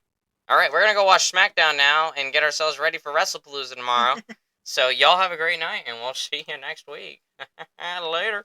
All right, we're gonna go watch SmackDown now and get ourselves ready for Wrestlepalooza tomorrow. So y'all have a great night, and we'll see you next week. Later.